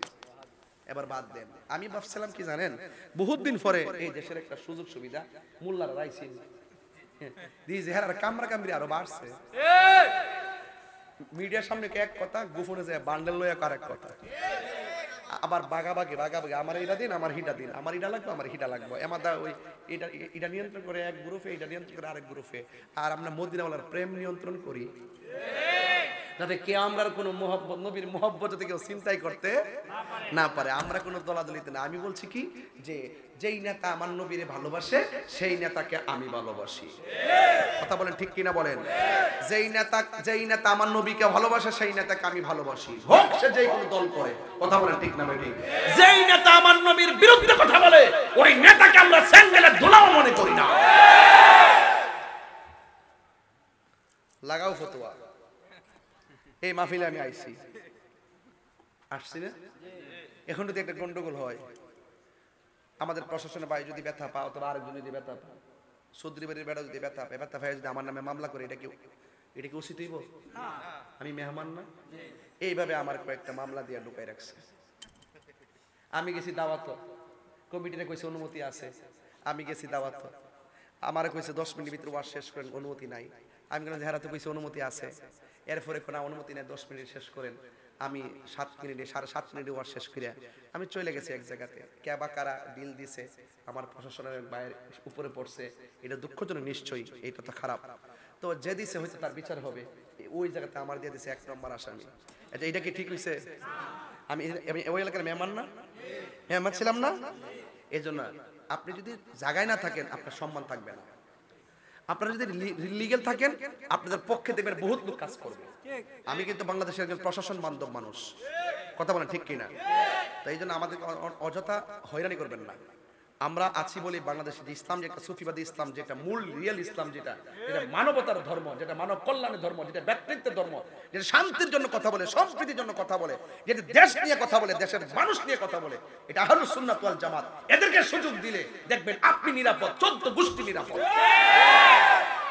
এবার বাদ দেন। আমি ভাবছিলাম কি জানেন, বহুত দিন পরে এই দেশের একটা সুযোগ সুবিধা মোল্লারা রাইছে দিয়েছে, হ্যাঁ কামরা কামড়ি আরো বাড়ছে। মিডিয়ার সামনে এক কথা, গোপনে যায় বান্ডেল লয়ে আরেক কথা, আবার বাগাবাগি আমার এটা দিন, আমার হিটা দিন, আমার ইটা লাগবে, আমার হিটা লাগবে, এমাদা ওই এটা নিয়ন্ত্রণ করে এক গ্রুপে, এটা নিয়ন্ত্রণ করে আরেক গ্রুপে। আর আমরা মদিনাওয়ালার প্রেম নিয়ন্ত্রণ করি, যাতে কে আমরা কোনো মোহব্বত, নবীর মোহব্বত যাতে কেউ চিন্তাই করতে না পারে। আমরা কোনো দলাদলিতে না। আমি বলছি কি যে যেই নেতা আমার নবীরে ভালোবাসে সেই নেতাকে আমি ভালোবাসি। কথা বলেন ঠিক কিনা বলেন? যেই নেতা আমার নবীকে ভালোবাসে সেই নেতাকে আমি ভালোবাসি, হোক সে যেই কোনো দল করে। কথা বলেন ঠিক না বেঠিক? যেই নেতা আমার নবীর বিরুদ্ধে কথা বলে ওই নেতাকে আমরা স্যান্ডেলের ধুলাও মনে করি না। লাগাও ফতোয়া। এই মাহফিলে আমি আসছি না, এখন যদি একটা গন্ডগোল হয়, আমাদের প্রশাসনের ভাই যদি ব্যথা পাও, অথবা আরেকজন যদি ব্যথা পাও, চৌধুরী বাড়ির বেড়া যদি ব্যথা পায়, যদি আমার নামে মামলা করে, এটা কি উচিত হইব? আমি মেহমান না? এইভাবে আমার কয়েকটা মামলা দিয়ে ঢুকাই রাখছে। আমি গেছি দাওয়াত, কমিটিতে কইছে অনুমতি আছে, আমি গেছি দাওয়াত, আমার কইছে 10 মিনিটের ভিতরে ওয়াজ শেষ করেন, অনুমতি নাই। আমি বললাম হেরাতে কইছে অনুমতি আছে, এরপরে কোনো অনুমতি নেই, 10 মিনিট শেষ করেন। আমি 7 মিনিটে 7.5 মিনিটে ওয়াজ শেষ করে আমি চলে গেছি এক জায়গাতে। ক্যাবা কারা ডিল দিছে, আমার প্রশাসনের বাইরে উপরে পড়ছে, এটা দুঃখজনক নিশ্চয়ই, এটা তো খারাপ। তো যে দিছে হয়েছে তার বিচার হবে। ওই জায়গাতে আমার দিয়ে দিছে 1 নম্বর আসামি। এটা কি ঠিক হয়েছে? আমি ওই এলাকার মেহমান না, মেহমান ছিলাম না। এই জন্য আপনি যদি জায়গায় না থাকেন আপনার সম্মান থাকবে না। আপনারা যদি লিগ্যাল থাকেন আপনাদের পক্ষে দেখবেন বহুত লোক কাজ করবে। আমি কিন্তু বাংলাদেশের একজন প্রশাসন বান্ধব মানুষ, কথা বলেন ঠিক কিনা? তাই জন্য আমাদের অযথা হয়রানি করবেন না। আমরা আছি বলি বাংলাদেশে যে ইসলাম, যে একটা সুফিবাদী ইসলাম, যেটা মূল রিয়েল ইসলাম, যেটা মানবতার ধর্ম, যেটা মানব কল্যাণের ধর্ম, যেটা ব্যক্তিত্বের ধর্ম, যেটা শান্তির জন্য কথা বলে, সম্প্রীতির জন্য কথা বলে, যেটা দেশ নিয়ে কথা বলে, দেশের মানুষ নিয়ে কথা বলে, এটা আহলুস সুন্নাত ওয়াল জামাত। এদেরকে সুযোগ দিলে দেখবেন আপনি নিরাপদ, 14 গোষ্ঠী নিরাপদ।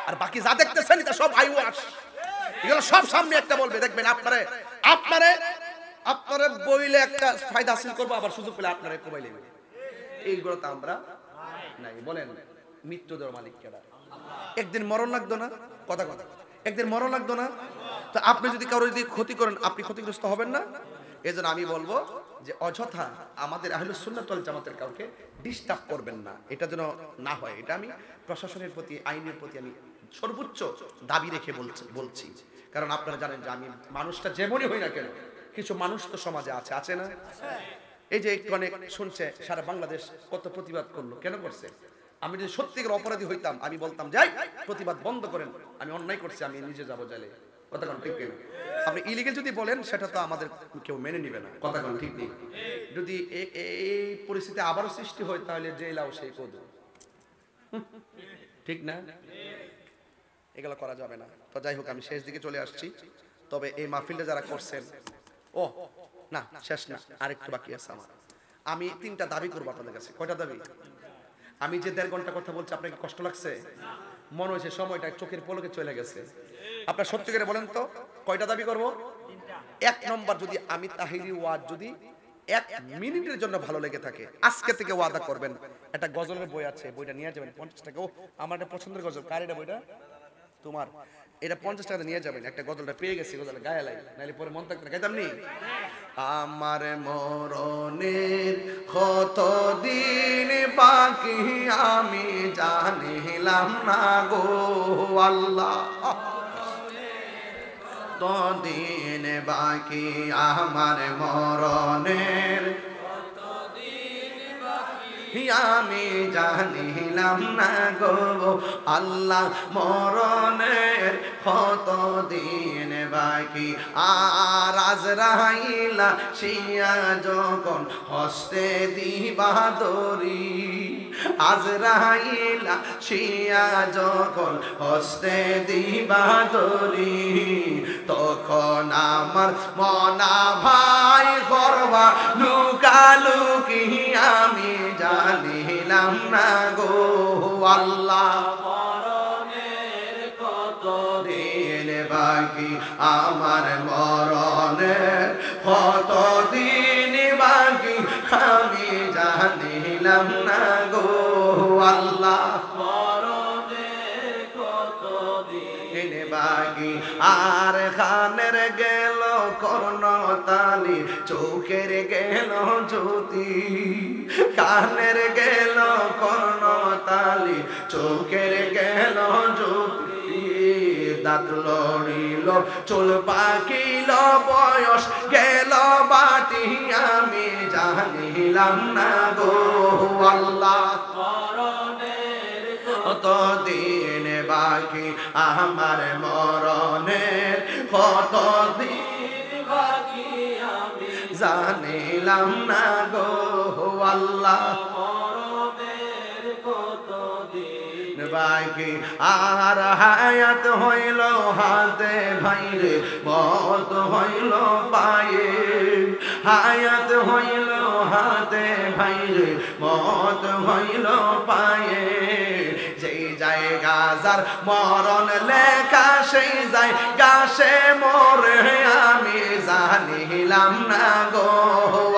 আর বাকি যা দেখতেছেন এটা সব আইওয়াশ, এগুলো সব সামনে একটা বলবে, দেখবেন আপনারে বইলে একটা ফায়দা হাসিল করবো, আবার সুযোগ পেলে আপনারে কোবাইলে। এইগুলো তো আমরা নাই। বলেন মৃত্যু দেওয়ার মালিক কেডা? একদিন মরণ লাগতো না? কথা একদিন মরণ লাগতো না? তো আপনি যদি কারো যদি ক্ষতি করেন আপনি ক্ষতিগ্রস্ত হবেন না? এই জন্য আমি বলবো যে অযথা আমাদের আহলুস সুন্নাত ওয়াল জামাতের কাউকে ডিস্টার্ব করবেন না, এটা যেন না হয়। এটা আমি প্রশাসনের প্রতি, আইনের প্রতি আমি সর্বোচ্চ দাবি রেখে বলছি। কারণ আপনারা জানেন যে আমি মানুষটা যেমনই হই না কেন, কিছু মানুষ তো সমাজে আছে না? এই যে একটু অনেক শুনছে সারা বাংলাদেশ কত প্রতিবাদ করলো, কেন করছে? আমি যদি সত্যিকার অপরাধী হইতাম আমি বলতাম যাই প্রতিবাদ বন্ধ করেন, আমি অন্যায় করছি, আমি নিজে যাবো জেলে। কথা কোন ঠিক নেই? আপনি ইলিগেল যদি বলেন সেটা তো আমাদের কেউ মেনে নিবে না। কথা কোন ঠিক নেই? যদি এই পরিস্থিতি আবারও সৃষ্টি হয় তাহলে জেলাও সেই কদু, ঠিক না? এগুলো করা যাবে না। তো যাই হোক, আমি শেষ দিকে চলে আসছি। তবে এই মাহফিলটা যারা করছেন, ও না শেষ না, আরেকটু বাকি আছে আমার। আমি 3টা দাবি করবো আপনাদের কাছে। কয়টা দাবি? আমি যে 1.5 ঘন্টা কথা বলছি আপনাকে কষ্ট লাগছে? মনে হয়েছে সময়টা চোখের পলকে চলে গেছে? আপনার সত্যি করে বলেন তো কয়টা দাবি করব? 1 নম্বর, যদি আমি তাহিরি ওয়াজ যদি 1 মিনিটের জন্য ভালো লেগে থাকে, আজকে থেকে ওয়াদা করবেন একটা গজলের বই আছে, বইটা নিয়ে যাবেন 50 টাকা। ও আমার একটা পছন্দের গজল। কার এটা বইটা? তোমার। এটা 50 টাকা নিয়ে যাবেন। একটা গজলটা পেয়ে গেছি, গজলটা গায়ে লাগে, নাহলে পরে মন থাকতে গাইতাম নি। আমার মরণের কত দিন বাকি আমি জানিলাম না গো আল্লাহ, তো দিন বাকি আমার মরণের আমি জানিলাম না গো আল্লাহ, মরণের কত দিন বাকি। আর আজরাইলা শিয়া যখন হস্তে দিবা দরি, আজরাইলা শিয়া যখন হস্তে দিবা দরি, তখন আমার মনা ভাই করবা লুকালুকি আমি জানিলাম না গো আল্লাহ, মরণের কত দিন বাকি আমার মরণের কত দিন বাকি আমি জানিলাম না গো আল্লাহ, মরণের কত দিন বাকি। আর খানের গেল কর্ণতালি, চোখের গেল জ্যোতি, কানের গেল কর্ণতালি, চোখের গেল জ্যোতি, দাঁত লড়িল চুল পাকিল বয়স গেল বাটি আমি জানিলাম না গো আল্লাহ, মরণের কত দিন বাকি আমার মরণের কত দিন বাকি আমি জানিলাম না গো আল্লাহ, মরণের কত দিন বাকি। আর হায়াত হইল হাতে ভাইরে, মত হইল পায়ে, হায়াত হইল হাতে ভাইরে, মত হইল পায়ে, যেই জায়গা যার মরণ লেখা সেই জায়গা সে মরে আমি জানিলাম না গো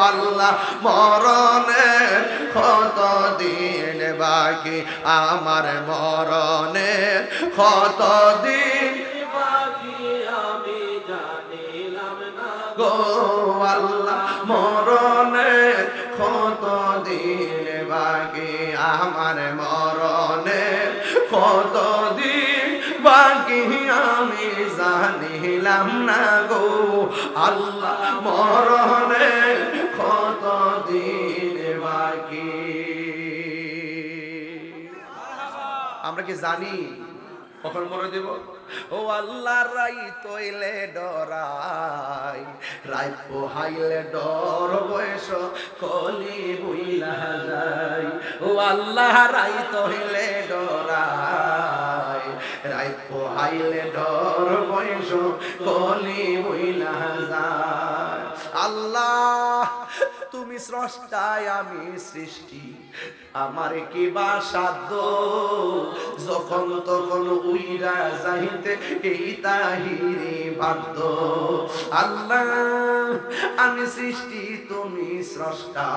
আল্লাহ, মরণের কত দিন বাকি আমার মরণের কত দিন বাকি আমি জানিলাম না গো আল্লাহ, মরণের কত দিন বাকি আমার মরণের কত দিন বাকি আমি জানিলাম না গো আল্লাহ, মরণের কত দিন বাকি। আমরা কি জানি কখন মরে দেব? ও আল্লাহ রাই তৈলে ডরাই, রাই পোহাইলে ডর বয়স কলি বুইলা যায়, ও আল্লাহ রাই তৈলে ডরাই, রাই পোহাইলে ডর বয়স কলি বুইলা যায়। আল্লাহ তুমি স্রষ্টায় আমি সৃষ্টি, আমার কি বা সাধ্য, যখন তখন উইরা যাইতে এই তাহিরি বাধ্য। আল্লাহ আমি সৃষ্টি তুমি স্রষ্টা,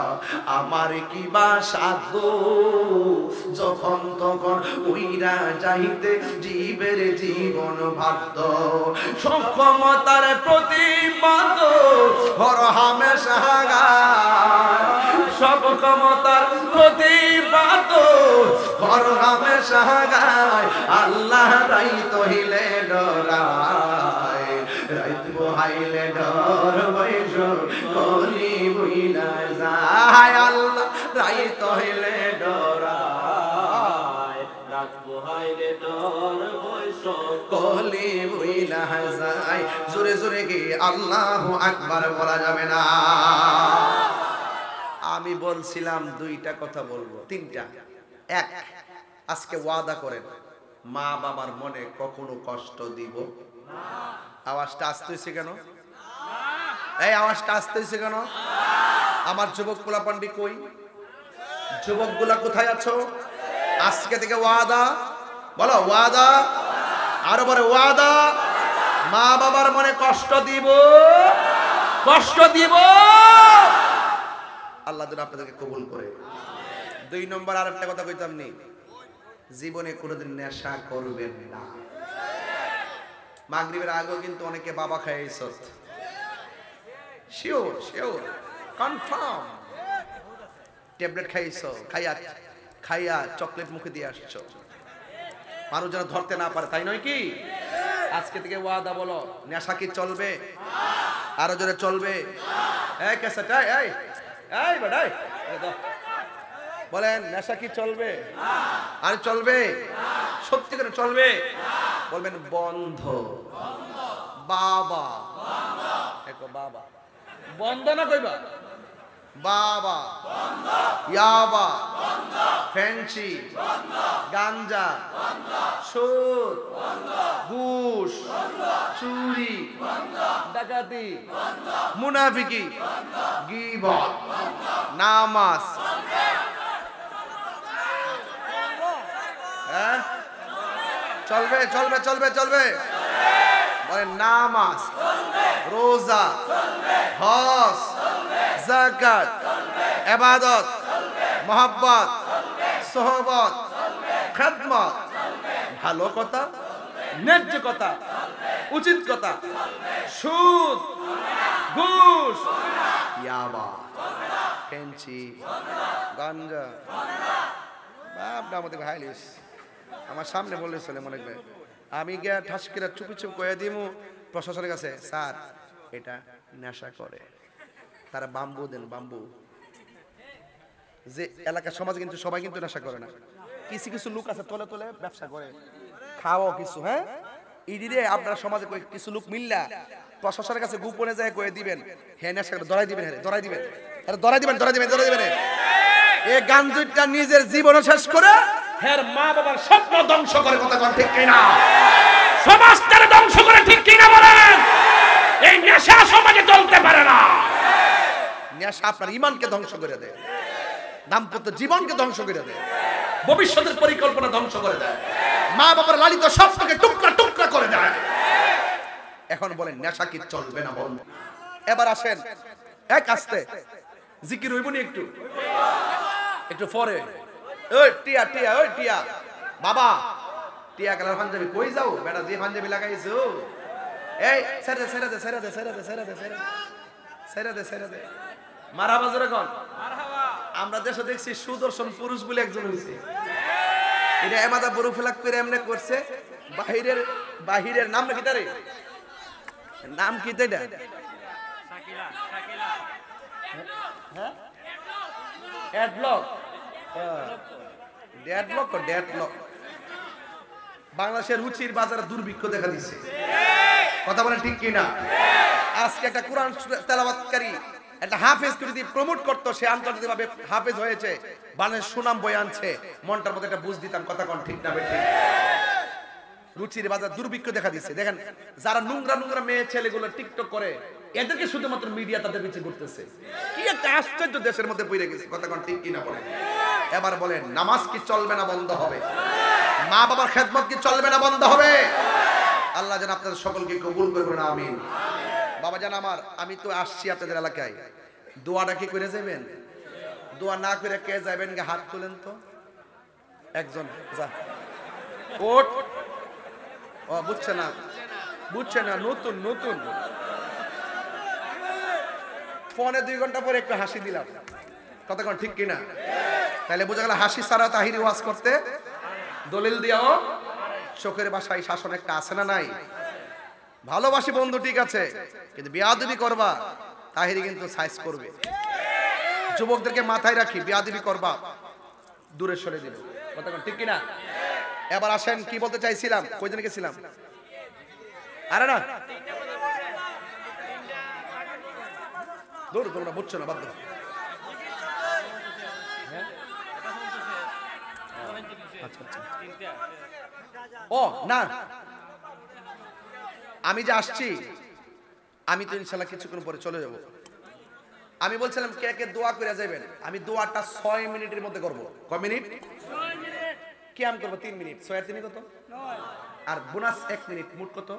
আমার কি বা সাধ্য, যখন তখন উইরা যাইতে জীবের জীবন বাধ্য। সক্ষমতার প্রতিবাদ হর হামেশা গায় সব ক্ষমতার প্রতিপাত হর হামেশা গায় আল্লাহ রাই তহিলে ডরায় রাইত বহাইলে ডর বৈশ কলি বুইলা যায় আল্লাহ রাই তহিলে ডরায় রাত বহাইলে ডর বৈশ কলি বুইলা যায় জোরে জোরে কি আল্লাহু আকবার বলা যাবে না আমি বলছিলাম দুইটা কথা বলবো তিনটা এক আজকে ওয়াদা করেন মা বাবার মনে কখনো কষ্ট দিব না আওয়াজটা আসতেছে কেন এই আওয়াজটা আসতেছে কেন আমার যুবক পোলাপান্ডি কই যুবকগুলা কোথায় আছো আজকে থেকে ওয়াদা বলো ওয়াদা আরো বড় ওয়াদা মা বাবার মনে কষ্ট দিব আল্লাহ যেন আপনাদেরকে কবুল করে দুই নম্বর আরেকটা কথা কইতাম নি জীবনে কোনোদিন নেশা করবেন না মাগরিবের আগেও কিন্তু অনেকে বাবা খাইছ শিওর কনফার্ম ট্যাবলেট খাইছো খাইয়া চকলেট মুখে দিয়ে আসছো মানুষ যেন ধরতে না পারে তাই নয় কি আজকে থেকে ওয়াদা বলো নেশা কি চলবে আরো জোরে চলবে এই ক্যাসেট এই বেটাই বলেন নেশা কি চলবে আর চলবে সত্যি করে চলবে বলবেন বন্ধ বাবা বাবা বন্ধ না কইবা বাবা ইয়াবা ফ্যান্সি গাঞ্জা সুদ ঘুষ চুরি ডাকাতি মুনাফিকি গীবত নামাজ হ্যাঁ চলবে চলবে চলবে চলবে বলেন নামাজ রোজা হজ যাকাত ইবাদত মহব্বত সোহবত খেদমত ভালো কথা ন্যায্য কথা উচিত কথা সুদ ঘুষ ইয়াবা ফেন্সি গাঞ্জা বাপটা আমাদের ভাইলিস আমার সামনে বললে চলে মনে করে আমি গিয়া ঠাসকিরা চুপি চুপ কয়ে দিমু প্রশাসনের কাছে স্যার এটা নেশা করে তারা বাম্বু দেন বাম্বু যে এলাকার সমাজে কিন্তু সবাই কিন্তু নেশা করে না কিছু কিছু লোক আছে তলে তলে ব্যবসা করে খাওয়াও কিছু হ্যাঁ ইডিরে আপনার সমাজে কিছু লোক মিল্লা প্রশাসনের কাছে গোপনে যায় কয়ে দিবেন হ্যাঁ নেশা করে ধরাই দিবেন ধরাই দিবেন এই গাঞ্জুটা নিজের জীবন শেষ করে হের মা বাবার স্বপ্ন ধ্বংস করে কথা কোন ঠিক কিনা সমাজটারে ধ্বংস করে ঠিক কিনা বলেন এই নেশা সমাজে চলতে পারে না নেশা আপনার ঈমানকে ধ্বংস করে দেয় দাম্পত্য জীবনকে ধ্বংস করে দেয় ভবিষ্যতের পরিকল্পনা ধ্বংস করে দেয় মা বাবার লালিত স্বপ্নকে টুকরা টুকরা করে দেয় এখন বলেন নেশা কি চলবে না বল এবার আসেন এক আস্তে জিকির হইব নি একটু পরে ওই টিয়া টিয়া ওই টিয়া বাবা টিয়া কালার পাঞ্জাবি কই যাও বেটা যে পাঞ্জাবি লাগাইছো এই ছেড়ে দে মারহাবা জোরে কোন মারহাবা আমরা দেশে দেখছি সুদর্শন পুরুষ বলে একজন হইছে এটা এমাদা বড় ফলাক করে এমনে করছে বাহিরের নাম নাকি তারে নাম কি এটা শাকিলা হ্যাঁ ডেডলক বাংলাদেশের রুচির বাজারে দুর্ভিক্ষ দেখা দিচ্ছে কথা বলেন ঠিক কিনা আজকে একটা কোরআন তেলাওয়াতকারী একটা হাফেজ যদি প্রমোট করতো সে আন্তর্জাতিকভাবে হাফেজ হয়েছে বাংলাদেশ সুনাম বয়ে আনছে মনটার মধ্যে একটা বুঝ দিতাম কথা কোন ঠিক না বেঠিক রুচির বাজার দুর্ভিক্ষ দেখা দিচ্ছে দেখেন যারা নোংরা মেয়ে ছেলেগুলো টিকটক করে এদেরকে শুধুমাত্র মিডিয়া তাদের পিছে ঘুরতেছে কি একটা আশ্চর্য দেশের মধ্যে পড়ে গেছে কথা কোন ঠিক কিনা বলেন এবার বলেন নামাজ কি চলবে না বন্ধ হবে মা বাবার খেদমত কি চলবে না বন্ধ হবে আল্লাহ যেন আপনাদের সকলকে কবুল করে বলেন আমিন বাবা জান আমার আমি তো আসছি আপনাদের এলাকায় দোয়াটা কি করে যাবেন দোয়া না করে কে যাবেন হাত তুলেন তো একজন যা ওট ও বুঝছে না নতুন ফোনে 2 ঘন্টা পরে একটু হাসি দিলাম, কতক্ষণ ঠিক কিনা? তাহলে বোঝা গেল হাসি ছাড়া তাহিরি ওয়াজ করতে দলিল দিয়াও চোখের ভাষায় শাসন একটা আছে না নাই? ভালোবাসি বন্ধু ঠিক আছে, কিন্তু বিয়াদবি করবা তাহিরি কিন্তু সাইজ করবে। যুবকদেরকে মাথায় রাখি, বিয়াদবি করবা দূরে সরে দিবে, কতক্ষণ ঠিক কিনা? এবার আসেন কি বলতে চাইছিলাম, কয়জন গেছিলাম? আরে না দূর তোমরা বুঝছো না, বাদ দাও। আচ্ছা আচ্ছা, ও না, আমি যে আসছি আমি তো ইনশাল্লাহ কিছুক্ষণ পরে চলে যাব। আমি বলছিলাম কে কে দোয়া করে যাবেন, আমি দোয়াটা 6 মিনিটের মধ্যে করব। কয় মিনিট? কি আম করবো 3 মিনিট, 6 আর 3 কত? আর বোনাস 1 মিনিট, মোট কত?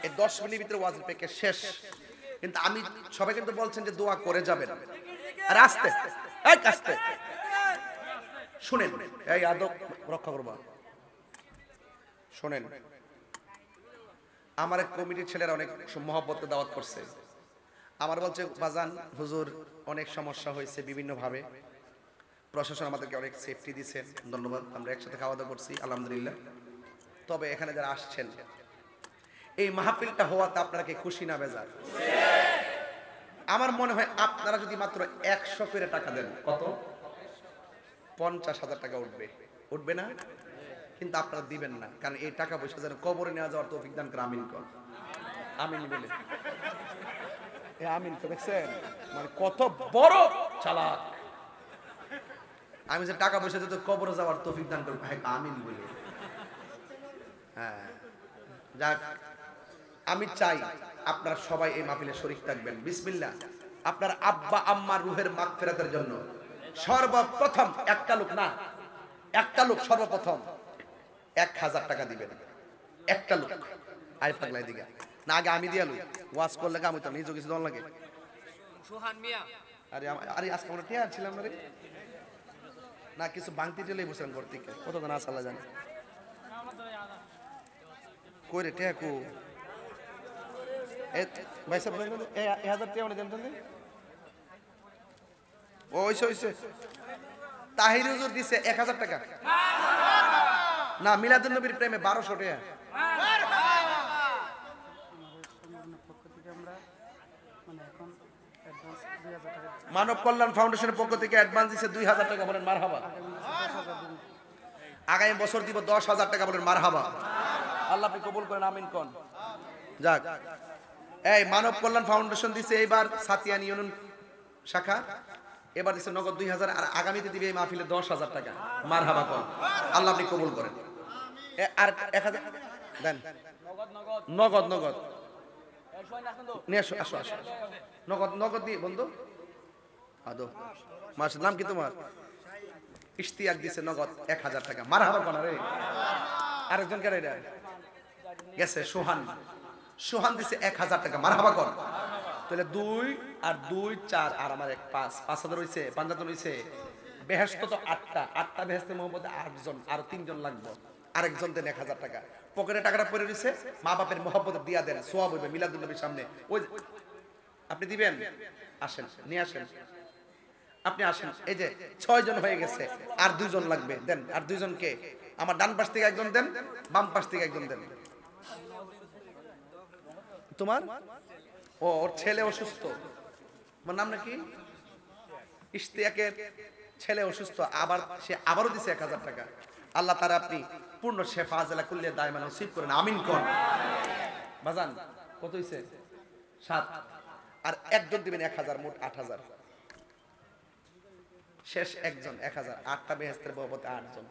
এই 10 মিনিটের ভিতরে ওয়াজ পেকে শেষ। কিন্তু আমি সবাই কিন্তু বলছেন যে দোয়া করে যাবেন, আর আস্তে আস্তে শুনেন, এই আদব রক্ষা করবা। শোনেন, আমার এক কমিটির ছেলেরা অনেক মহব্বতে দাওয়াত করছে। আমার বলছে বাজান হুজুর অনেক সমস্যা হয়েছে বিভিন্ন ভাবে, প্রশাসন আমাদেরকে অনেক সেফটি দিয়েছেন, ধন্যবাদ, আমরা একসাথে খাওয়া দাওয়া করছি আলহামদুলিল্লাহ। তবে এখানে যারা আসছেন এই মাহফিলটা হওয়াতে আপনারা কি খুশি না বেজার? আমার মনে হয় আপনারা যদি মাত্র 100 করে টাকা দেন, কত? 50,000 টাকা উঠবে, উঠবে না? কিন্তু আপনারা দিবেন না, কারণ এই টাকা পয়সা যেন কবরে নেওয়া যাওয়ার তৌফিক দান করে। আমিন কর, আমিন বলে। আমিন তো দেখছেন মানে কত বড় চালাক। আমি যে টাকা পয়সা যদি কবরে যাওয়ার তৌফিক দান করবো, হ্যাঁ আমিন বলে। হ্যাঁ যাক, আমি চাই আপনারা সবাই এই মাহফিলে শরীক থাকবেন। বিসমিল্লাহ। আপনার আব্বা আম্মার রুহের মাগফিরাতের জন্য সর্বপ্রথম একটা লোক সর্বপ্রথম 1000 টাকা দিবেন। একটা লোক আই পাগলাই দিগা না, আগে আমি দিয়ালু ওয়াজ করলে কাম হইতো, নিজে কিছু দল লাগে। সুহান মিয়া, আরে আরে আজকে আমরা টিয়া ছিলাম না রে, না কিছু বাংতি চলেই বসেন ঘর থেকে, কত জন আসালা জানে কই রে টিয়া কো এ ভাই সব এ 1000 টাকা মানে দেন দেন। ওইছে তাহির হুজুর দিছে 1000 টাকা, না মিলাদুন নবীর প্রেমে 1200 টাকা। মানব কল্যাণ ফাউন্ডেশনের পক্ষ থেকে অ্যাডভান্স দিছে 2000 টাকা, বলেন মারহাবা। আগামী বছর দিব 10,000 টাকা, বলেন মারহাবা। আল্লাহ আপনি কবুল করেন, আমিন কোন। যাক, এই মানব কল্যাণ ফাউন্ডেশন দিছে এইবার সাতিয়ান ইউনিয়ন শাখা, এবার দিছে নগদ 2000, আর আগামীতে দিবে এই মাহফিলে 10,000 টাকা, মারহাবা কোন। আল্লাহ আপনি কবুল করেন। আর 1000 দেন নগদ নিয়ে আসো আসো আসো, নগদ দিয়ে বন্ধু আদো। মাস নাম কি তোমার? ইশতিয়াক দিছে নগদ 1000 টাকা, মারহাবা কোন। রে আরেকজন কে রে গেছে সোহান দিছে 1000 টাকা, মারহাবা কোন। তাহলে 2 আর 2 4 আর আমার 1 5, 5000 হইছে, 5000 হইছে। বেহেশত তো 8টা বেহেশতে মোহাম্মদে 8 জন, আর 3 জন লাগবে, আরেকজন দেন 1000 টাকা। পকেটে টাকাটা পড়ে রইছে, মা বাপের মহব্বতে দিয়া দেন, সওয়াব হইবে মিলাদুন নবীর সামনে। ওই আপনি দিবেন, আসেন নিয়ে আসেন, আপনি আসেন। এই যে 6 জন হয়ে গেছে, আর 2 জন লাগবে, দেন। আর 2 জনকে আমার ডান পাশ থেকে একজন দেন, বাম পাশ থেকে একজন দেন। তোমার ওর ছেলে অসুস্থ, তোমার নাম নাকি? ইশতিয়াকের ছেলে অসুস্থ, সে আবারও দিছে 1000 টাকা। আল্লাহ তাআলা আপনি পূর্ণ শেফা আজলা কুল্লিয়া দায়মা নসিব করেন, আমিন কোন। বাজান কত হইছে? 7, আর একজন দিবেন 1000, মোট 8000। শেষ একজন 1000, 8টা বেহেশতের বহবতে 8 জন।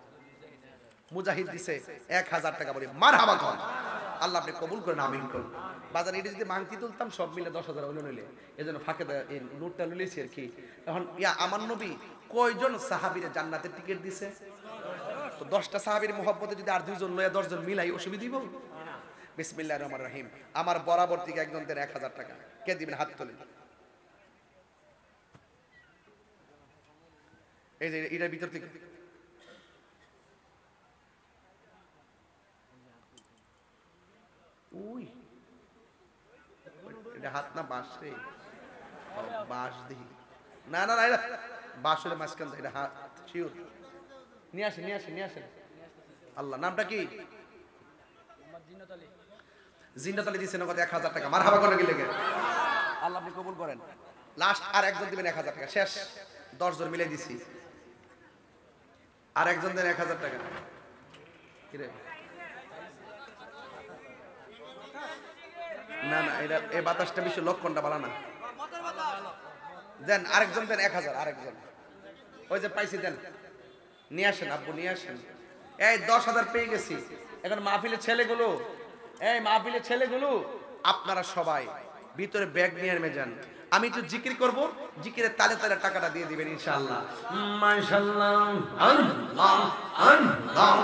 মুজাহিদ দিছে 1000 টাকা, বলি মারহাবা কোন। আল্লাহ আপনি কবুল করেন, আমিন কোন। বাজান এটা যদি মাংতি তুলতাম সব মিলে 10,000 হইলো নইলে, এজন্য ফাঁকে এই নোটটা লইছি আর কি। এখন আমার নবী কয়জন সাহাবীরে জান্নাতের টিকিট দিছে? তো 10টা সাহাবীর মহব্বতে যদি আর 2 জন লয়া 10 জন মিলাই, অসুবিধা দিব? বিসমিল্লাহির রহমানির রহিম। আমার বরাবর থেকে একজন দেন 1000 টাকা, কে দিবেন হাত তোলেন। এই যে এটার ভিতর থেকে ওই এটা হাত না বাঁশ রে, বাস দিই না না না, এটা বাসুরে মাঝখান থেকে এটা হাত শিওর নিয়ে আসেন নিয়ে আসেন নিয়ে আসেন। আল্লাহ, নামটা কি? জিন্নাত আলী দিয়েছেন কত? 1000 টাকা। মারহাবা করে কি লেগে? আল্লাহ আপনি কবুল করেন। লাস্ট আর একজন দিবেন 1000 টাকা, শেষ 10 জন মিলে দিছি। আর একজন দেন 1000 টাকা। কি রে? না না, এটা এই বাতাসটা বেশি, লক্ষণটা ভালো না। দেন আরেকজন দেন 1000, আরেকজন ওই যে পাইছি দেন, নিয়ে আসেন আব্বু নিয়ে আসেন। এই 10,000 পেয়ে গেছি। এখন মাহফিলের ছেলেগুলো, এই মাহফিলের ছেলেগুলো আপনারা সবাই ভিতরে ব্যাগ নিয়ে নেমে যান। আমি একটু জিকির করব, জিকিরের তালে তালে টাকাটা দিয়ে দিবেন ইনশাআল্লাহ। মাশাআল্লাহ, আল্লাহ আল্লাহ।